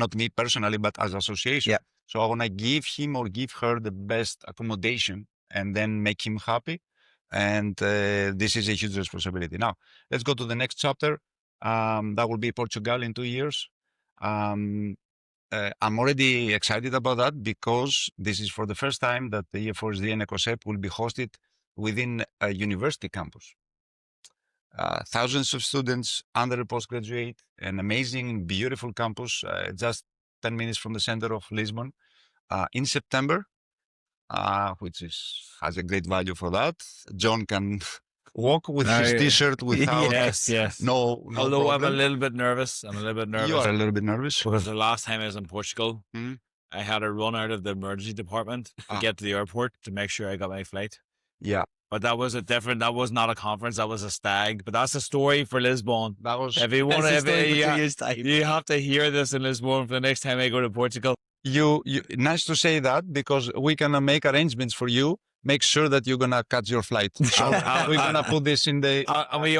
Not me personally, but as association. Yeah. So I want to give him or give her the best accommodation and then make him happy. And this is a huge responsibility. Now, let's go to the next chapter. That will be Portugal in 2 years. I'm already excited about that because this is for the first time that the EA4SD and ECOSEP will be hosted within a university campus. Thousands of students under a postgraduate, an amazing, beautiful campus, just 10 minutes from the center of Lisbon, in September, which has a great value for that. John can walk with his t-shirt without no Although problem. I'm a little bit nervous. I'm a little bit nervous. You are a little bit nervous. Because the last time I was in Portugal, Mhm. I had to run out of the emergency department to get to the airport to make sure I got my flight. Yeah. But that was that was not a conference, that was a stag. But that's a story for Lisbon. That was If you want That's the story for 2 to, years' time. you have to hear this in Lisbon for the next time I go to Portugal. you nice to say that because we can make arrangements for you. Make sure that you're gonna catch your flight. So we're gonna put this in the. And we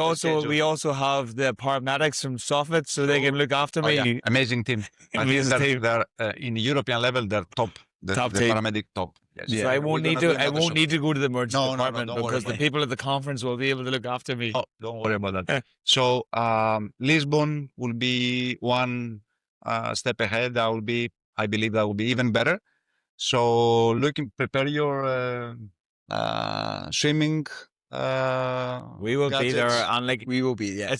also have the paramedics from Sofit so they can look after me. Yeah. Amazing team. I think they're in the European level. They're top. The Top team. paramedic top. Yes. So I won't need to. I won't need to go to the emergency No, department don't worry because the about it. people at the conference will be able to look after me. Oh, don't worry about that. So Lisbon will be one step ahead. I believe that will be even better. So prepare your swimming. We will be there, gadgets. and like We will be, yeah.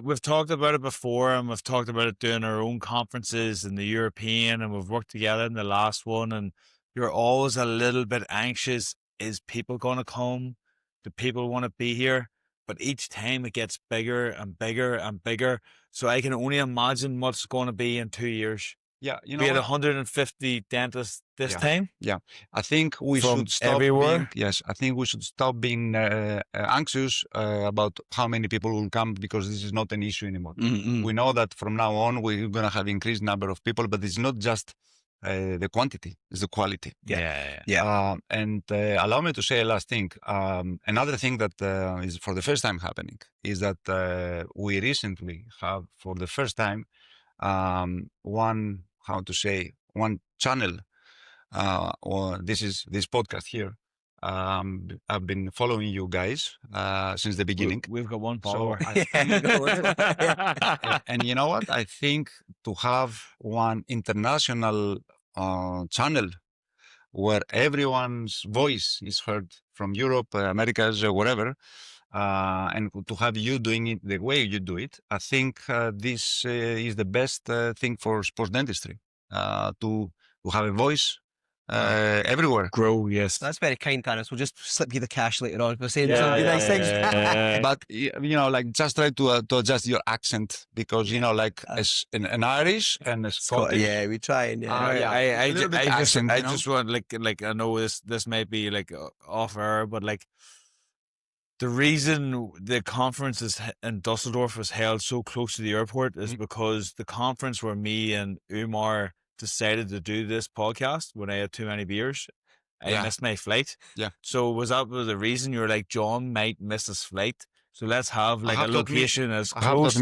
we've talked about it before, and we've talked about it doing our own conferences in the European, and we've worked together in the last one. And you're always a little bit anxious: is people going to come? Do people want to be here? But each time it gets bigger and bigger and bigger. So I can only imagine what's going to be in 2 years. Yeah, you know We had what? 150 dentists this Yeah. time. I think we From should stop everywhere? being, yes, I think we should stop being anxious about how many people will come because this is not an issue anymore. Mm-mm. We know that from now on we're going to have increased number of people, but it's not just the quantity, it's the quality. Yeah. And allow me to say a last thing. Another thing that is for the first time happening is that we recently have for the first time one channel or this podcast here. I've been following you guys since the beginning. We've got one So follower. and you know what? I think to have one international channel where everyone's voice is heard from Europe, Americas, wherever, and to have you doing it the way you do it, I think this is the best thing for sports dentistry to have a voice everywhere. Grow, yes. That's very kind, Thanos. We'll just slip you the cash later on for saying Yeah, some nice things. But you know, like just try to adjust your accent because you know, like as an Irish and a Scottish. Yeah, we try and I A little bit accent, you know? just want like I know this may be like off air, but like the reason the conference in Düsseldorf was held so close to the airport is because the conference where me and Umar decided to do this podcast when I had too many beers. I missed my flight. Yeah. So was that the reason you were like, John might miss his flight? So let's have like a location as close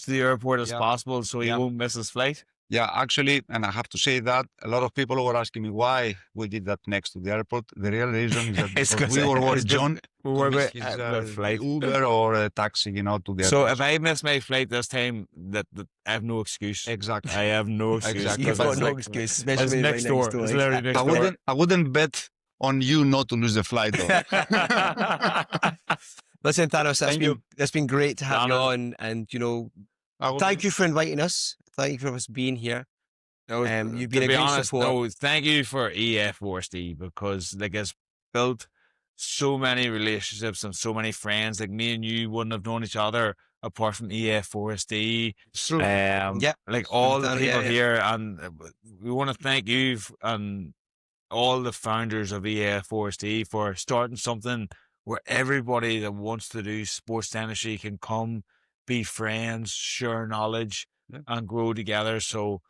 to the airport as possible so he won't miss his flight. Yeah, actually, and I have to say that a lot of people were asking me why we did that next to the airport. The real reason is that because we were with John We were miss with his flight. Uber or a taxi, you know, to the So airport. if I miss my flight this time, that I have no excuse. Exactly. I have no excuse. Exactly. You've because got no it's like- excuse, It's especially next right door. next door. It's literally next door. I wouldn't bet on you not to lose the flight though. Listen, Thanos, that's been great to have you Thanos. on, and you know, thank you for inviting us. Thank you for us being here. No, You've to been a be great honest, support. no, thank you for EA4SD because like it's built so many relationships and so many friends. Like me and you wouldn't have known each other apart from EA4SD. Like all the people here, and we want to thank you and all the founders of EA4SD for starting something where everybody that wants to do sports dentistry can come, be friends, share knowledge, and grow together. So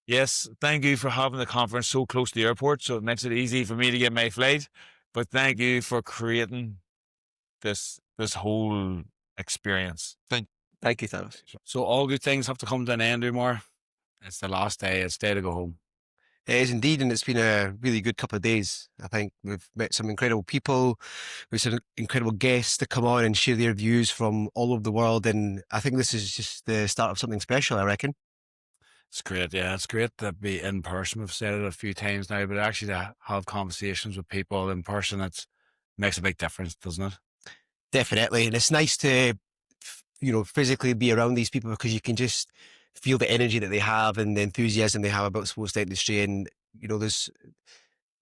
yes, thank you for having the conference so close to the airport, so it makes it easy for me to get my flight. But thank you for creating this whole experience. Thank you, Thanos. So all good things have to come to an end, Umar. It's the last day. It's day to go home. It is indeed, and it's been a really good couple of days. I think we've met some incredible people, we've some incredible guests to come on and share their views from all over the world, and I think this is just the start of something special, I reckon. It's great, yeah. It's great to be in person. We've said it a few times now, but actually to have conversations with people in person, it makes a big difference, doesn't it? Definitely, and it's nice to, physically be around these people because you can just feel the energy that they have and the enthusiasm they have about sports dentistry. And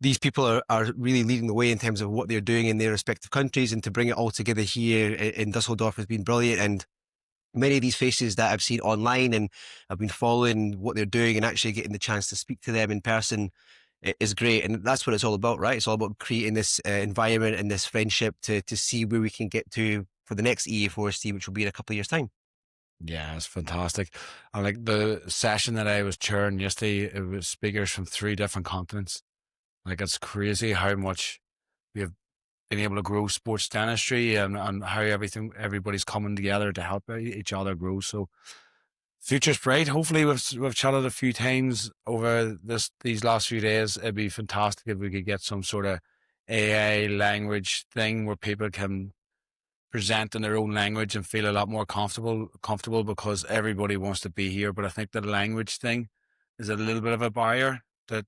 these people are really leading the way in terms of what they're doing in their respective countries, and to bring it all together here in Düsseldorf has been brilliant. And many of these faces that I've seen online and I've been following what they're doing and actually getting the chance to speak to them in person is great. And that's what it's all about, right? It's all about creating this environment and this friendship to see where we can get to for the next EA4SD, which will be in a couple of years' time. Yeah, it's fantastic. And like the session that I was chairing yesterday, it was speakers from 3 different continents. Like, it's crazy how much we have been able to grow sports dentistry and how everybody's coming together to help each other grow. So future's bright. Hopefully we've chatted a few times over these last few days. It'd be fantastic if we could get some sort of AI language thing where people can present in their own language and feel a lot more comfortable because everybody wants to be here. But I think the language thing is a little bit of a barrier to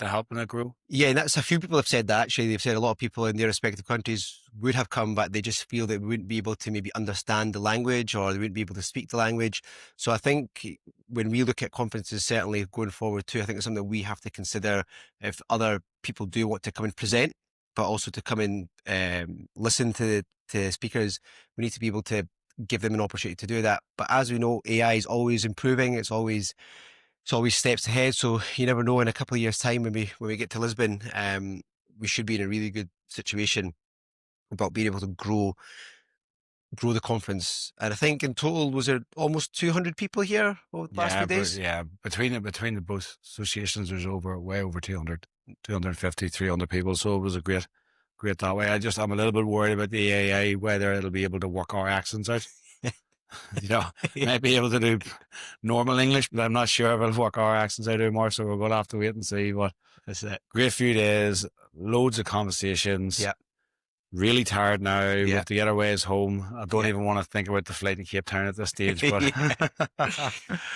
helping it grow. Yeah, and that's a few people have said that actually. They've said a lot of people in their respective countries would have come, but they just feel that we wouldn't be able to maybe understand the language, or they wouldn't be able to speak the language. So I think when we look at conferences, certainly going forward too, I think it's something that we have to consider if other people do want to come and present, but also to come and listen to speakers. We need to be able to give them an opportunity to do that. But as we know, AI is always improving. It's always steps ahead. So you never know, in a couple of years' time when we get to Lisbon, we should be in a really good situation about being able to grow the conference. And I think in total, was there almost 200 people here over the past few days? Yeah, between the both associations, there's way over 200, 250, 300 people. So it was a great that way. I'm a little bit worried about the AI, whether it'll be able to work our accents out. Might be able to do normal English, but I'm not sure if it'll work our accents out anymore. So we're going to have to wait and see. But that's it. Great few days, loads of conversations. Yeah. Really tired now. We have to get our ways home. I don't even want to think about the flight to Cape Town at this stage. But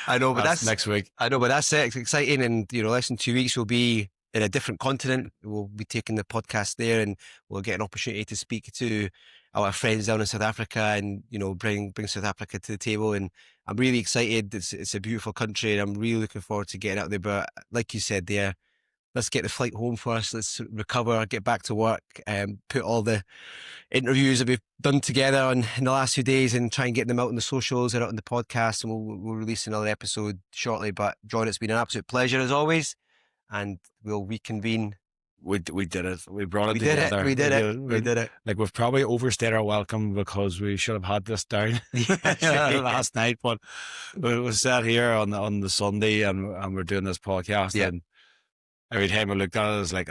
I know, but that's next week. I know, but that's it. It's exciting. And less than 2 weeks, we'll be in a different continent. We'll be taking the podcast there, and we'll get an opportunity to speak to our friends down in South Africa, and bring South Africa to the table. And I'm really excited. It's a beautiful country, and I'm really looking forward to getting out there. But like you said there, let's get the flight home first. Let's recover, get back to work, and put all the interviews that we've done together in the last few days and try and get them out in the socials and out in the podcast. And we'll release another episode shortly. But John, it's been an absolute pleasure as always, and we'll reconvene. We did it. We brought it together. We did it. Like, we've probably overstayed our welcome because we should have had this down last night. But we sat here on the Sunday and we're doing this podcast. And every time we looked at it, it was like,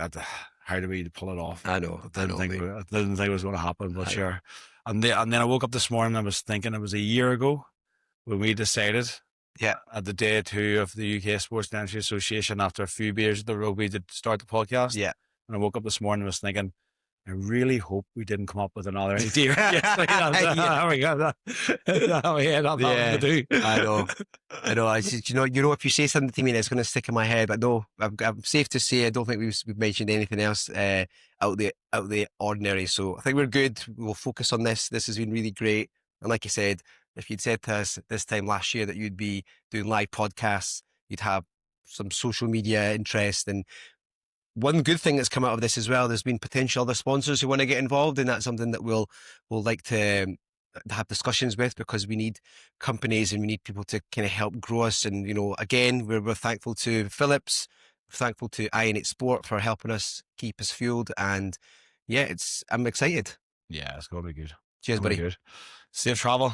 how do we pull it off? I know. I didn't think it was going to happen, but sure. And then I woke up this morning and I was thinking it was a year ago when we decided. Yeah. At the day 2 of the UK Sports Dentistry Association, after a few beers at the rugby, to start the podcast. Yeah. And I woke up this morning and was thinking, I really hope we didn't come up with another idea. We got to do. I know. If you say something to me that's going to stick in my head, but no, I'm safe to say I don't think we've mentioned anything else out the ordinary. So I think we're good. We'll focus on this. This has been really great. And like you said, if you'd said to us this time last year that you'd be doing live podcasts, you'd have some social media interest. And one good thing that's come out of this as well, there's been potential other sponsors who want to get involved, and that's something that we'll like to have discussions with, because we need companies and we need people to kind of help grow us. And again, we're thankful to Philips, thankful to Ionate Sport for helping us keep us fueled. And I'm excited. Yeah, it's going to be good. Cheers, buddy. Good. Safe travel.